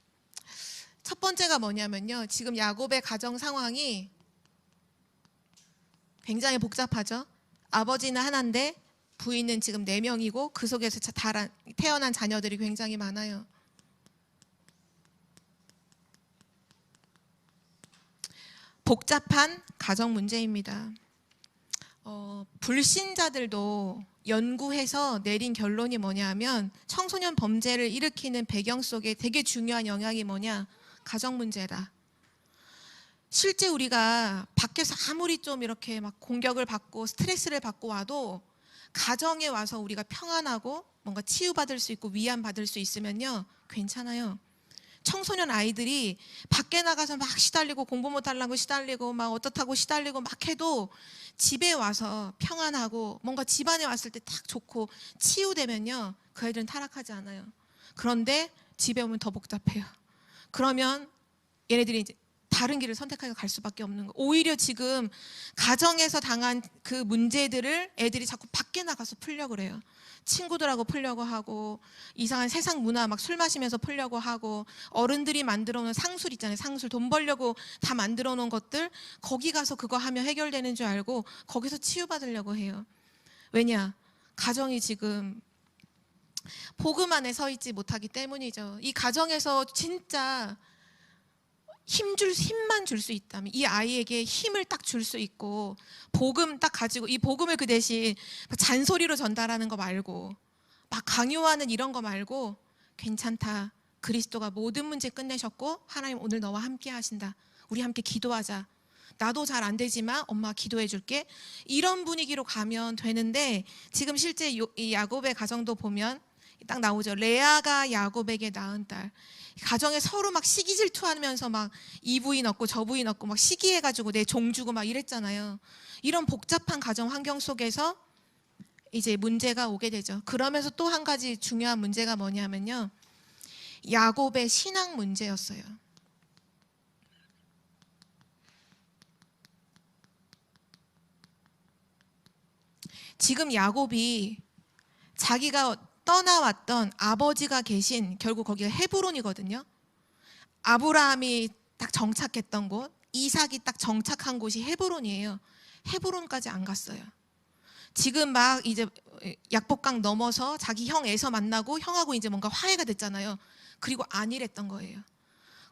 A: 첫 번째가 뭐냐면요. 지금 야곱의 가정 상황이 굉장히 복잡하죠. 아버지는 하나인데 부인은 지금 4명이고 그 속에서 태어난 자녀들이 굉장히 많아요. 복잡한 가정 문제입니다. 불신자들도 연구해서 내린 결론이 뭐냐면 청소년 범죄를 일으키는 배경 속에 되게 중요한 영향이 뭐냐? 가정 문제다. 실제 우리가 밖에서 아무리 좀 이렇게 막 공격을 받고 스트레스를 받고 와도 가정에 와서 우리가 평안하고 뭔가 치유받을 수 있고 위안받을 수 있으면요 괜찮아요. 청소년 아이들이 밖에 나가서 막 시달리고 공부 못하려고 시달리고 막 어떻다고 시달리고 막 해도 집에 와서 평안하고 뭔가 집안에 왔을 때 딱 좋고 치유되면요 그 아이들은 타락하지 않아요. 그런데 집에 오면 더 복잡해요. 그러면 얘네들이 이제 다른 길을 선택하여 갈 수밖에 없는 거. 오히려 지금 가정에서 당한 그 문제들을 애들이 자꾸 밖에 나가서 풀려고 그래요. 친구들하고 풀려고 하고 이상한 세상 문화 막 술 마시면서 풀려고 하고 어른들이 만들어 놓은 상술 있잖아요. 상술 돈 벌려고 다 만들어 놓은 것들 거기 가서 그거 하면 해결되는 줄 알고 거기서 치유받으려고 해요. 왜냐? 가정이 지금 복음 안에 서 있지 못하기 때문이죠. 이 가정에서 진짜 힘만 줄 수 있다면 이 아이에게 힘을 딱 줄 수 있고 복음 딱 가지고 이 복음을 그 대신 잔소리로 전달하는 거 말고 막 강요하는 이런 거 말고 괜찮다. 그리스도가 모든 문제 끝내셨고 하나님 오늘 너와 함께 하신다. 우리 함께 기도하자. 나도 잘 안 되지만 엄마가 기도해 줄게. 이런 분위기로 가면 되는데 지금 실제 이 야곱의 가정도 보면 딱 나오죠. 레아가 야곱에게 낳은 딸. 가정에 서로 막 시기 질투하면서 막 이 부인 얻고 저 부인 얻고 막 시기해가지고 내 종 주고 막 이랬잖아요. 이런 복잡한 가정 환경 속에서 이제 문제가 오게 되죠. 그러면서 또 한 가지 중요한 문제가 뭐냐면요. 야곱의 신앙 문제였어요. 지금 야곱이 자기가 떠나왔던 아버지가 계신 결국 거기가 헤브론이거든요. 아브라함이 딱 정착했던 곳, 이삭이 딱 정착한 곳이 헤브론이에요. 헤브론까지 안 갔어요. 지금 막 이제 약복강 넘어서 자기 형 에서 만나고 형하고 이제 뭔가 화해가 됐잖아요. 그리고 안일했던 거예요.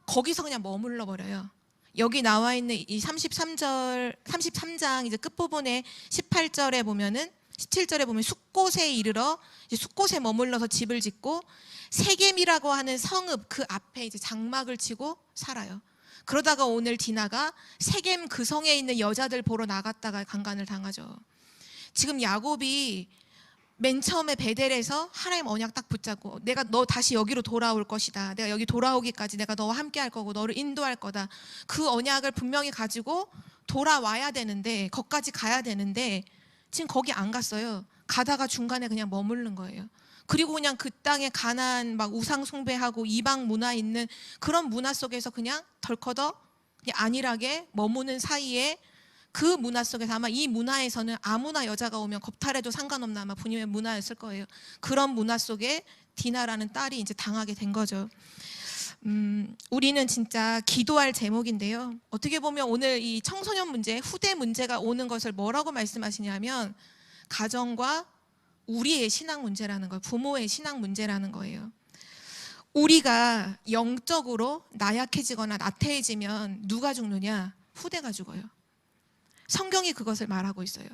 A: 거기서 그냥 머물러 버려요. 여기 나와 있는 이 33장 이제 끝부분에 18절에 보면은 17절에 보면 숫곳에 이르러 이제 숫곳에 머물러서 집을 짓고 세겜이라고 하는 성읍 그 앞에 이제 장막을 치고 살아요. 그러다가 오늘 디나가 세겜 그 성에 있는 여자들 보러 나갔다가 강간을 당하죠. 지금 야곱이 맨 처음에 베델에서 하나님 언약 딱 붙잡고 내가 너 다시 여기로 돌아올 것이다. 내가 여기 돌아오기까지 내가 너와 함께 할 거고 너를 인도할 거다. 그 언약을 분명히 가지고 돌아와야 되는데 거기까지 가야 되는데 지금 거기 안 갔어요. 가다가 중간에 그냥 머무르는 거예요. 그리고 그냥 그 땅에 가난 막 우상 숭배하고 이방 문화 있는 그런 문화 속에서 그냥 덜커덕 그냥 안일하게 머무는 사이에 그 문화 속에서 아마 이 문화에서는 아무나 여자가 오면 겁탈해도 상관없는 아마 분유의 문화였을 거예요. 그런 문화 속에 디나라는 딸이 이제 당하게 된 거죠. 우리는 진짜 기도할 제목인데요. 어떻게 보면 오늘 이 청소년 문제, 후대 문제가 오는 것을 뭐라고 말씀하시냐면 가정과 우리의 신앙 문제라는 거예요. 부모의 신앙 문제라는 거예요. 우리가 영적으로 나약해지거나 나태해지면 누가 죽느냐? 후대가 죽어요. 성경이 그것을 말하고 있어요.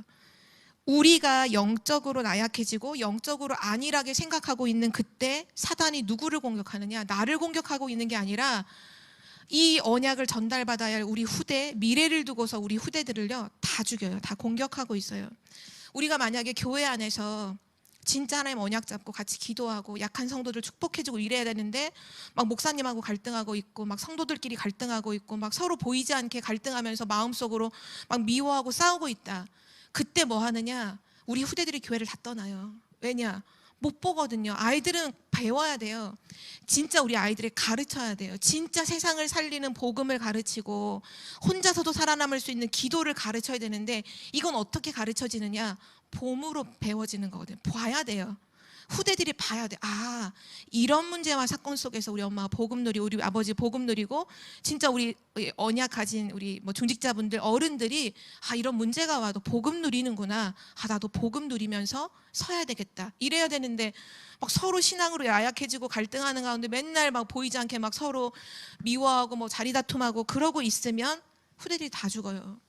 A: 우리가 영적으로 나약해지고 영적으로 안일하게 생각하고 있는 그때 사단이 누구를 공격하느냐? 나를 공격하고 있는 게 아니라 이 언약을 전달받아야 할 우리 후대, 미래를 두고서 우리 후대들을요 다 죽여요. 다 공격하고 있어요. 우리가 만약에 교회 안에서 진짜 하나님 언약 잡고 같이 기도하고 약한 성도들 축복해주고 이래야 되는데 막 목사님하고 갈등하고 있고 막 성도들끼리 갈등하고 있고 막 서로 보이지 않게 갈등하면서 마음속으로 막 미워하고 싸우고 있다. 그때 뭐 하느냐? 우리 후대들이 교회를 다 떠나요. 왜냐? 못 보거든요. 아이들은 배워야 돼요. 진짜 우리 아이들을 가르쳐야 돼요. 진짜 세상을 살리는 복음을 가르치고 혼자서도 살아남을 수 있는 기도를 가르쳐야 되는데 이건 어떻게 가르쳐지느냐? 봄으로 배워지는 거거든요. 봐야 돼요. 후대들이 봐야 돼. 아, 이런 문제와 사건 속에서 우리 엄마가 복음 누리고 우리 아버지 복음 누리고 진짜 우리 언약 가진 우리 뭐 중직자분들 어른들이 아, 이런 문제가 와도 복음 누리는구나. 아, 나도 복음 누리면서 서야 되겠다. 이래야 되는데 막 서로 신앙으로 야약해지고 갈등하는 가운데 맨날 막 보이지 않게 막 서로 미워하고 뭐 자리 다툼하고 그러고 있으면 후대들이 다 죽어요.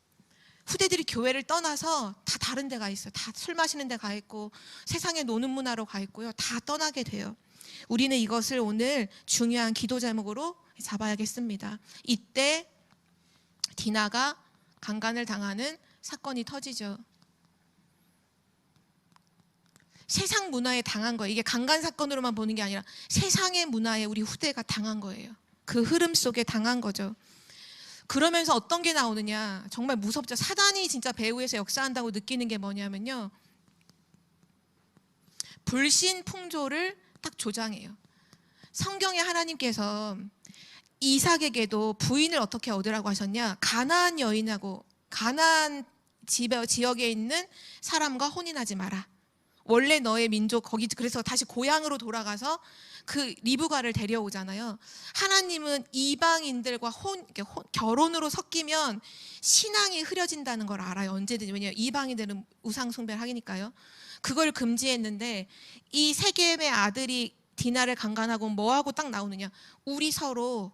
A: 후대들이 교회를 떠나서 다 다른 데 가 있어요. 다 술 마시는 데 가 있고 세상에 노는 문화로 가 있고요. 다 떠나게 돼요. 우리는 이것을 오늘 중요한 기도 제목으로 잡아야겠습니다. 이때 디나가 강간을 당하는 사건이 터지죠. 세상 문화에 당한 거예요. 이게 강간 사건으로만 보는 게 아니라 세상의 문화에 우리 후대가 당한 거예요. 그 흐름 속에 당한 거죠. 그러면서 어떤 게 나오느냐? 정말 무섭죠. 사단이 진짜 배후에서 역사한다고 느끼는 게 뭐냐면요. 불신 풍조를 딱 조장해요. 성경에 하나님께서 이삭에게도 부인을 어떻게 얻으라고 하셨냐? 가나안 여인하고 가나안 지역에 있는 사람과 혼인하지 마라. 원래 너의 민족 거기 그래서 다시 고향으로 돌아가서 그 리브가를 데려오잖아요. 하나님은 이방인들과 결혼으로 섞이면 신앙이 흐려진다는 걸 알아요. 언제든지. 왜냐하면 이방인들은 우상 숭배를 하니까요. 그걸 금지했는데 이 세겜의 아들이 디나를 강간하고 뭐하고 딱 나오느냐? 우리 서로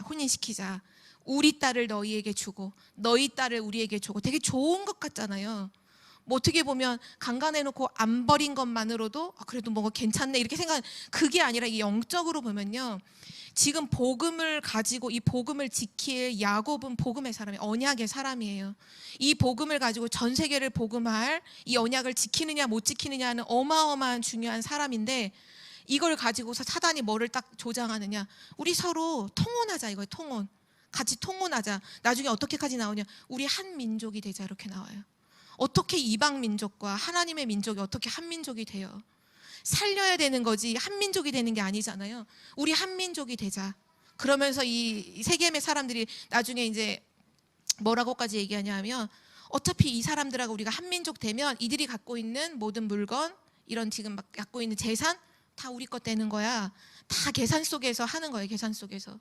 A: 혼인시키자. 우리 딸을 너희에게 주고 너희 딸을 우리에게 주고. 되게 좋은 것 같잖아요. 뭐 어떻게 보면 강간해놓고 안 버린 것만으로도 그래도 뭐가 괜찮네 이렇게 생각하는, 그게 아니라 이 영적으로 보면요, 지금 복음을 가지고 이 복음을 지킬 야곱은 복음의 사람이에요. 언약의 사람이에요. 이 복음을 가지고 전 세계를 복음할 이 언약을 지키느냐 못 지키느냐는 어마어마한 중요한 사람인데 이걸 가지고서 사단이 뭐를 딱 조장하느냐? 우리 서로 통혼하자 이거예요. 통혼. 같이 통혼하자. 나중에 어떻게까지 나오냐? 우리 한 민족이 되자 이렇게 나와요. 어떻게 이방 민족과 하나님의 민족이 어떻게 한 민족이 돼요? 살려야 되는 거지 한 민족이 되는 게 아니잖아요. 우리 한 민족이 되자. 그러면서 이 세겜의 사람들이 나중에 이제 뭐라고까지 얘기하냐면 어차피 이 사람들하고 우리가 한 민족 되면 이들이 갖고 있는 모든 물건, 이런 지금 막 갖고 있는 재산 다 우리 것 되는 거야. 다 계산 속에서 하는 거예요. 계산 속에서.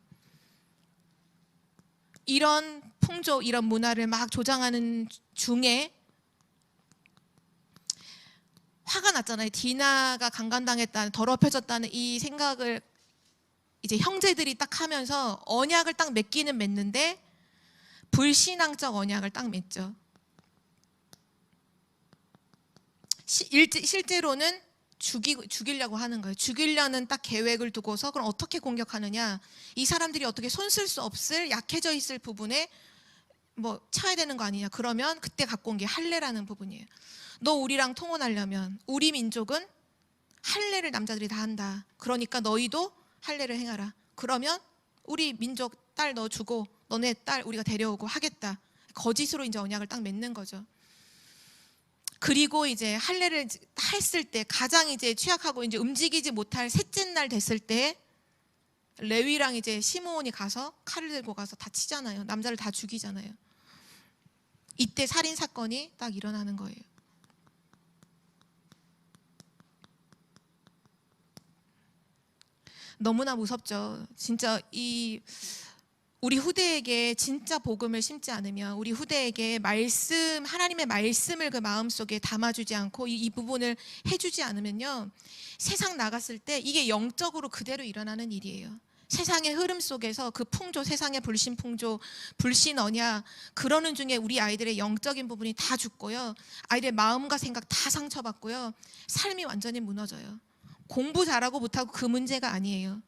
A: 이런 풍조, 이런 문화를 막 조장하는 중에 화가 났잖아요. 디나가 강간당했다는, 더럽혀졌다는 이 생각을 이제 형제들이 딱 하면서 언약을 딱 맺기는 맺는데 불신앙적 언약을 딱 맺죠. 실제로는 죽이려고 하는 거예요. 죽이려는 딱 계획을 두고서 그럼 어떻게 공격하느냐? 이 사람들이 어떻게 손 쓸 수 없을 약해져 있을 부분에 뭐 쳐야 되는 거 아니냐? 그러면 그때 갖고 온 게 할례라는 부분이에요. 너 우리랑 통혼하려면 우리 민족은 할례를 남자들이 다 한다. 그러니까 너희도 할례를 행하라. 그러면 우리 민족 딸 너 주고 너네 딸 우리가 데려오고 하겠다. 거짓으로 이제 언약을 딱 맺는 거죠. 그리고 이제 할례를 했을 때 가장 이제 취약하고 이제 움직이지 못할 셋째 날 됐을 때 레위랑 이제 시므온이 가서 칼을 들고 가서 다 치잖아요. 남자를 다 죽이잖아요. 이때 살인 사건이 딱 일어나는 거예요. 너무나 무섭죠. 진짜 이 우리 후대에게 진짜 복음을 심지 않으면, 우리 후대에게 말씀, 하나님의 말씀을 그 마음속에 담아주지 않고 이 부분을 해주지 않으면요, 세상 나갔을 때 이게 영적으로 그대로 일어나는 일이에요. 세상의 흐름 속에서 그 풍조, 세상의 불신풍조, 불신 언약, 그러는 중에 우리 아이들의 영적인 부분이 다 죽고요, 아이들의 마음과 생각 다 상처받고요, 삶이 완전히 무너져요. 공부 잘하고 못하고 그 문제가 아니에요.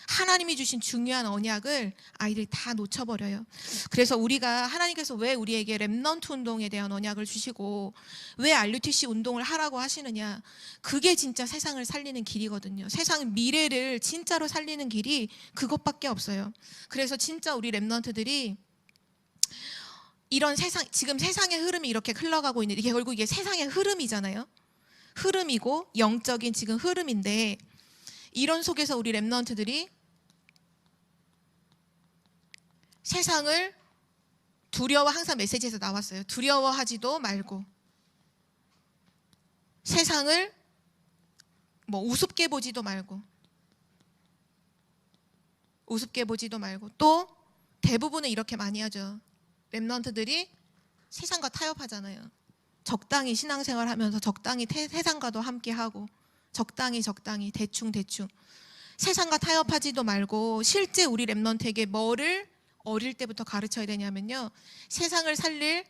A: 하나님이 주신 중요한 언약을 아이들이 다 놓쳐버려요. 그래서 우리가, 하나님께서 왜 우리에게 렘넌트 운동에 대한 언약을 주시고 왜 RUTC 운동을 하라고 하시느냐, 그게 진짜 세상을 살리는 길이거든요. 세상 미래를 진짜로 살리는 길이 그것밖에 없어요. 그래서 진짜 우리 렘넌트들이 이런 세상, 지금 세상의 흐름이 이렇게 흘러가고 있는, 이게 결국 이게 세상의 흐름이잖아요. 흐름이고 영적인 지금 흐름인데, 이런 속에서 우리 렘넌트들이 세상을 두려워, 항상 메시지에서 나왔어요. 두려워하지도 말고, 세상을 우습게 보지도 말고, 우습게 보지도 말고, 또 대부분은 이렇게 많이 하죠. 렘넌트들이 세상과 타협하잖아요. 적당히 신앙생활 하면서 적당히 세상과도 함께 하고, 적당히 대충 세상과 타협하지도 말고, 실제 우리 렘넌트에게 뭐를 어릴 때부터 가르쳐야 되냐면요, 세상을 살릴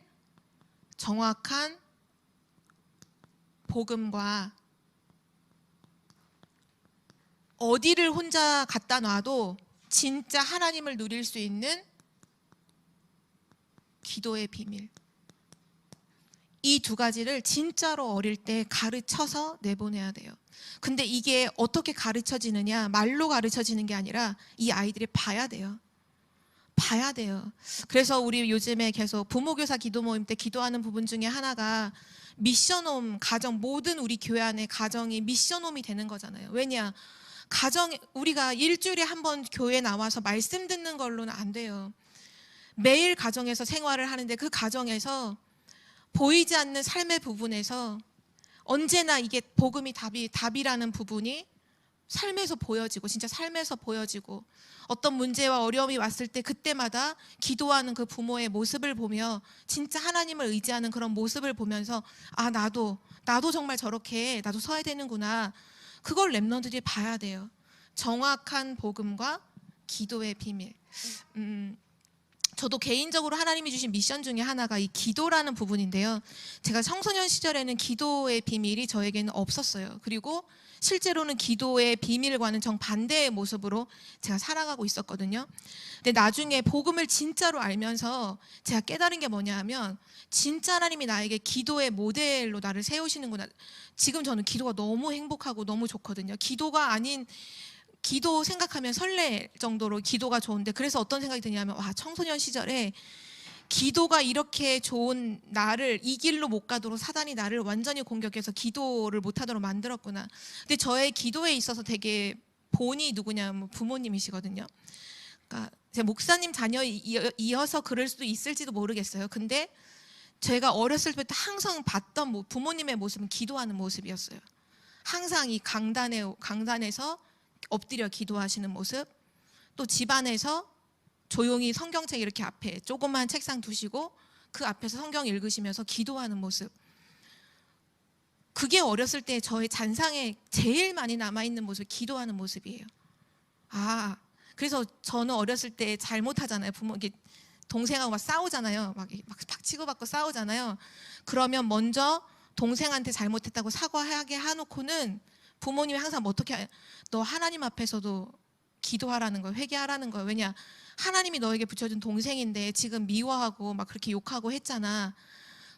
A: 정확한 복음과, 어디를 혼자 갖다 놔도 진짜 하나님을 누릴 수 있는 기도의 비밀, 이 두 가지를 진짜로 어릴 때 가르쳐서 내보내야 돼요. 근데 이게 어떻게 가르쳐지느냐, 말로 가르쳐지는 게 아니라 이 아이들이 봐야 돼요. 그래서 우리 요즘에 계속 부모교사 기도 모임 때 기도하는 부분 중에 하나가 미션홈 가정, 모든 우리 교회 안에 가정이 미션홈이 되는 거잖아요. 왜냐, 우리가 일주일에 한 번 교회 나와서 말씀 듣는 걸로는 안 돼요. 매일 가정에서 생활을 하는데, 그 가정에서 보이지 않는 삶의 부분에서 언제나 이게 복음이 답이라는 부분이 삶에서 보여지고, 진짜 삶에서 보여지고, 어떤 문제와 어려움이 왔을 때 그때마다 기도하는 그 부모의 모습을 보며, 진짜 하나님을 의지하는 그런 모습을 보면서, 아, 나도 정말 저렇게 나도 서야 되는구나, 그걸 렘넌트들이 봐야 돼요. 정확한 복음과 기도의 비밀. 저도 개인적으로 하나님이 주신 미션 중에 하나가 이 기도라는 부분인데요, 제가 청소년 시절에는 기도의 비밀이 저에게는 없었어요. 그리고 실제로는 기도의 비밀과는 정반대의 모습으로 제가 살아가고 있었거든요. 근데 나중에 복음을 진짜로 알면서 제가 깨달은 게 뭐냐 하면, 진짜 하나님이 나에게 기도의 모델로 나를 세우시는구나. 지금 저는 기도가 너무 행복하고 너무 좋거든요. 기도가 아닌, 기도 생각하면 설렐 정도로 기도가 좋은데, 그래서 어떤 생각이 드냐면, 와, 청소년 시절에 기도가 이렇게 좋은 나를 이 길로 못 가도록 사단이 나를 완전히 공격해서 기도를 못 하도록 만들었구나. 근데 저의 기도에 있어서 되게 본이 누구냐면 부모님이시거든요. 그러니까 제 목사님 자녀 이어서 그럴 수도 있을지도 모르겠어요. 근데 제가 어렸을 때부터 항상 봤던 부모님의 모습은 기도하는 모습이었어요. 항상 이 강단에서 엎드려 기도하시는 모습, 또 집안에서 조용히 성경책 이렇게 앞에 조그만 책상 두시고 그 앞에서 성경 읽으시면서 기도하는 모습, 그게 어렸을 때 저의 잔상에 제일 많이 남아있는 모습이 기도하는 모습이에요. 그래서 저는 어렸을 때 잘못하잖아요. 동생하고 막 싸우잖아요. 막 치고받고 싸우잖아요. 그러면 먼저 동생한테 잘못했다고 사과하게 해놓고는 부모님이 항상 어떻게, 너 하나님 앞에서도 기도하라는 거예요. 회개하라는 거예요. 왜냐, 하나님이 너에게 붙여준 동생인데 지금 미워하고 막 그렇게 욕하고 했잖아.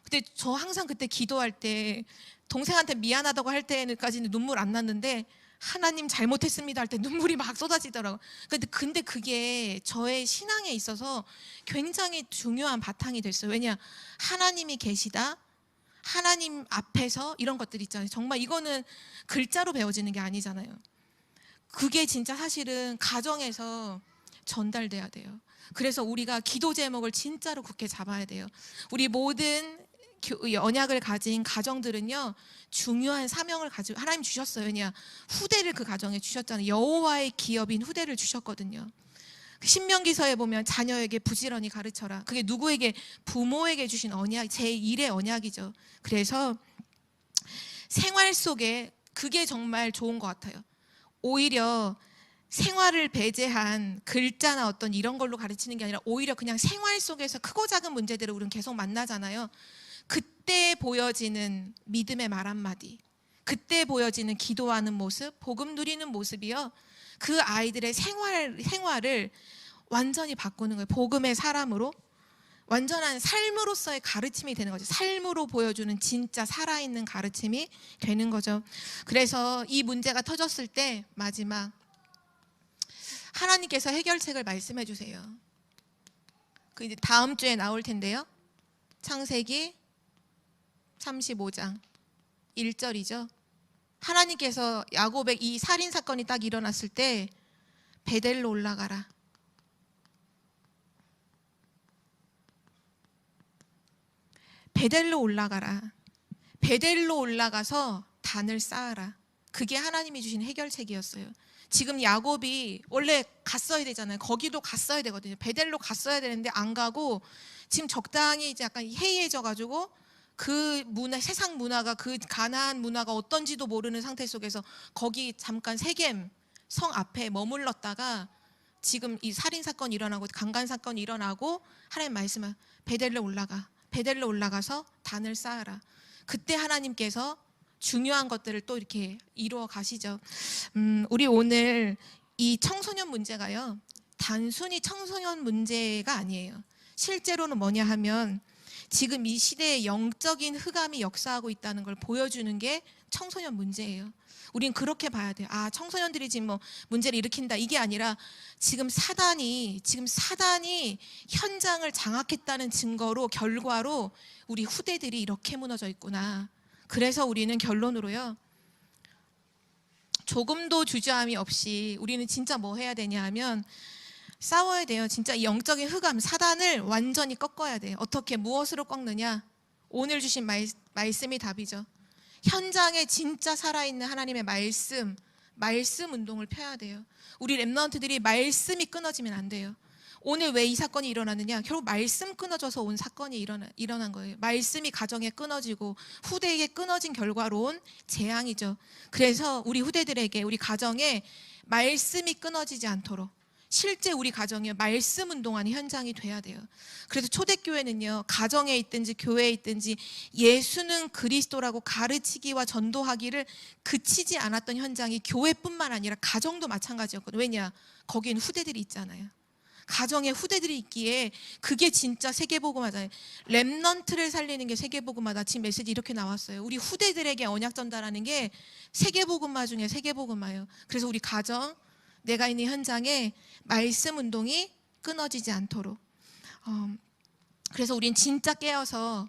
A: 근데 저 항상 그때 기도할 때 동생한테 미안하다고 할 때까지는 눈물 안 났는데, 하나님 잘못했습니다 할 때 눈물이 막 쏟아지더라고요. 근데 그게 저의 신앙에 있어서 굉장히 중요한 바탕이 됐어요. 왜냐, 하나님이 계시다, 하나님 앞에서 이런 것들 있잖아요. 정말 이거는 글자로 배워지는 게 아니잖아요. 그게 진짜 사실은 가정에서 전달돼야 돼요. 그래서 우리가 기도 제목을 진짜로 굳게 잡아야 돼요. 우리 모든 언약을 가진 가정들은요, 중요한 사명을 가지고 하나님 주셨어요. 왜냐, 후대를 그 가정에 주셨잖아요. 여호와의 기업인 후대를 주셨거든요. 신명기서에 보면 자녀에게 부지런히 가르쳐라. 그게 누구에게? 부모에게 주신 언약, 제1의 언약이죠. 그래서 생활 속에 그게 정말 좋은 것 같아요. 오히려 생활을 배제한 글자나 어떤 이런 걸로 가르치는 게 아니라 오히려 그냥 생활 속에서 크고 작은 문제들을 우리는 계속 만나잖아요. 그때 보여지는 믿음의 말 한마디, 그때 보여지는 기도하는 모습, 복음 누리는 모습이요, 그 아이들의 생활을 완전히 바꾸는 거예요. 복음의 사람으로, 완전한 삶으로서의 가르침이 되는 거죠. 삶으로 보여주는 진짜 살아있는 가르침이 되는 거죠. 그래서 이 문제가 터졌을 때 마지막 하나님께서 해결책을 말씀해 주세요. 그 이제 다음 주에 나올 텐데요. 창세기 35장 1절이죠. 하나님께서 야곱의 이 살인 사건이 딱 일어났을 때 베델로 올라가라. 베델로 올라가라. 베델로 올라가서 단을 쌓아라. 그게 하나님이 주신 해결책이었어요. 지금 야곱이 원래 갔어야 되잖아요. 거기도 갔어야 되거든요. 베델로 갔어야 되는데 안 가고 지금 적당히 이제 약간 해이해져 가지고 그 문화, 세상 문화가, 그 가나안 문화가 어떤지도 모르는 상태 속에서 거기 잠깐 세겜 성 앞에 머물렀다가 지금 이 살인 사건이 일어나고 강간 사건이 일어나고 하나님 말씀은 베델로 올라가. 베델로 올라가서 단을 쌓아라. 그때 하나님께서 중요한 것들을 또 이렇게 이루어 가시죠. 우리 오늘 이 청소년 문제가요, 단순히 청소년 문제가 아니에요. 실제로는 뭐냐 하면 지금 이 시대에 영적인 흑암이 역사하고 있다는 걸 보여주는 게 청소년 문제예요. 우린 그렇게 봐야 돼요. 아, 청소년들이 지금 뭐 문제를 일으킨다, 이게 아니라 지금 사단이 현장을 장악했다는 증거로, 결과로 우리 후대들이 이렇게 무너져 있구나. 그래서 우리는 결론으로요, 조금도 주저함이 없이 우리는 진짜 뭐 해야 되냐 하면 싸워야 돼요. 진짜 이 영적인 흑암, 사단을 완전히 꺾어야 돼요. 어떻게, 무엇으로 꺾느냐? 오늘 주신 말씀이 답이죠. 현장에 진짜 살아있는 하나님의 말씀 운동을 펴야 돼요. 우리 렘넌트들이 말씀이 끊어지면 안 돼요. 오늘 왜 이 사건이 일어났느냐? 결국 말씀 끊어져서 온 사건이 일어난 거예요. 말씀이 가정에 끊어지고 후대에게 끊어진 결과로 온 재앙이죠. 그래서 우리 후대들에게, 우리 가정에 말씀이 끊어지지 않도록 실제 우리 가정에 말씀 운동하는 현장이 돼야 돼요. 그래서 초대교회는요, 가정에 있든지 교회에 있든지 예수는 그리스도라고 가르치기와 전도하기를 그치지 않았던 현장이 교회뿐만 아니라 가정도 마찬가지였거든요. 왜냐? 거기는 후대들이 있잖아요. 가정에 후대들이 있기에 그게 진짜 세계복음화잖아요. 렘넌트를 살리는 게 세계복음화다. 지금 메시지 이렇게 나왔어요. 우리 후대들에게 언약 전달하는 게 세계복음화 중에 세계복음화예요. 그래서 우리 가정, 내가 있는 현장에 말씀 운동이 끊어지지 않도록, 그래서 우린 진짜 깨어서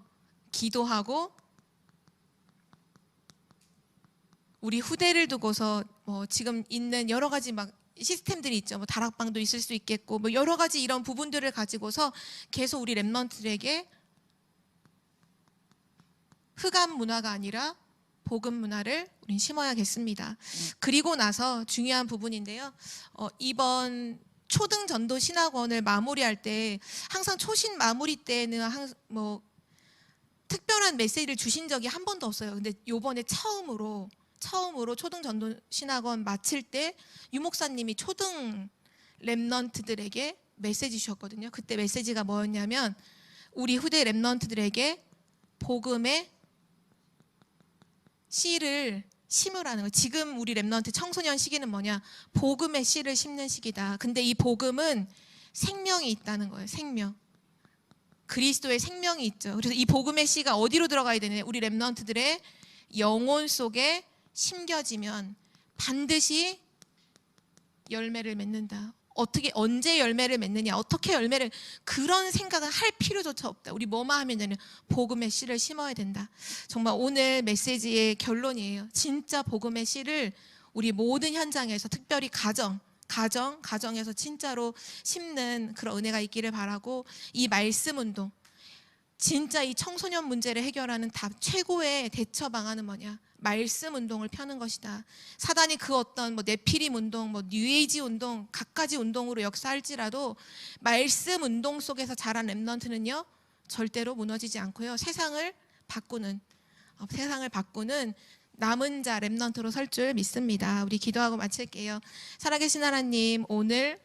A: 기도하고 우리 후대를 두고서 뭐 지금 있는 여러 가지 막 시스템들이 있죠. 뭐 다락방도 있을 수 있겠고 뭐 여러 가지 이런 부분들을 가지고서 계속 우리 렘넌트들에게 흑암 문화가 아니라 복음 문화를 우린 심어야겠습니다. 그리고 나서 중요한 부분인데요. 이번 초등 전도 신학원을 마무리할 때 항상 초신 마무리 때는 뭐 특별한 메시지를 주신 적이 한 번도 없어요. 근데 요번에 처음으로 초등 전도 신학원 마칠 때 유 목사님이 초등 렘넌트들에게 메시지 주셨거든요. 그때 메시지가 뭐였냐면 우리 후대 렘넌트들에게 복음의 씨를 심으라는 거예요. 지금 우리 렘넌트 청소년 시기는 뭐냐? 복음의 씨를 심는 시기다. 근데 이 복음은 생명이 있다는 거예요. 생명. 그리스도의 생명이 있죠. 그래서 이 복음의 씨가 어디로 들어가야 되냐? 우리 렘넌트들의 영혼 속에 심겨지면 반드시 열매를 맺는다. 어떻게, 언제 열매를 맺느냐, 어떻게 열매를, 그런 생각을 할 필요조차 없다. 우리 뭐만 하면 되냐? 복음의 씨를 심어야 된다. 정말 오늘 메시지의 결론이에요. 진짜 복음의 씨를 우리 모든 현장에서, 특별히 가정에서 진짜로 심는 그런 은혜가 있기를 바라고, 이 말씀 운동, 진짜 이 청소년 문제를 해결하는 최고의 대처 방안은 뭐냐? 말씀 운동을 펴는 것이다. 사단이 그 어떤 네피림 운동, 뉴에이지 운동, 갖가지 운동으로 역사할지라도 말씀 운동 속에서 자란 렘넌트는요 절대로 무너지지 않고요 세상을 바꾸는 남은 자 렘넌트로 설 줄 믿습니다. 우리 기도하고 마칠게요. 살아계신 하나님, 오늘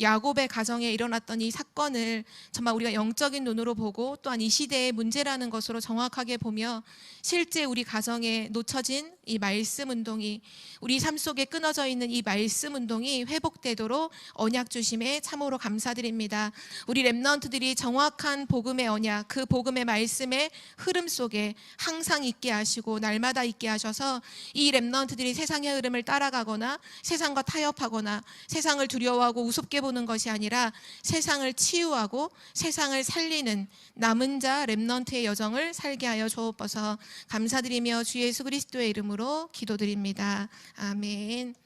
A: 야곱의 가정에 일어났던 이 사건을 정말 우리가 영적인 눈으로 보고 또한 이 시대의 문제라는 것으로 정확하게 보며 실제 우리 가정에 놓쳐진 이 말씀 운동이, 우리 삶 속에 끊어져 있는 이 말씀 운동이 회복되도록 언약 주심에 참으로 감사드립니다. 우리 렘넌트들이 정확한 복음의 언약, 그 복음의 말씀의 흐름 속에 항상 있게 하시고 날마다 있게 하셔서 이 렘넌트들이 세상의 흐름을 따라가거나 세상과 타협하거나 세상을 두려워하고 우습게 보는 것이 아니라 세상을 치유하고 세상을 살리는 남은 자 렘넌트의 여정을 살게 하여 주옵소서. 감사드리며 주 예수 그리스도의 이름으로 기도드립니다. 아멘.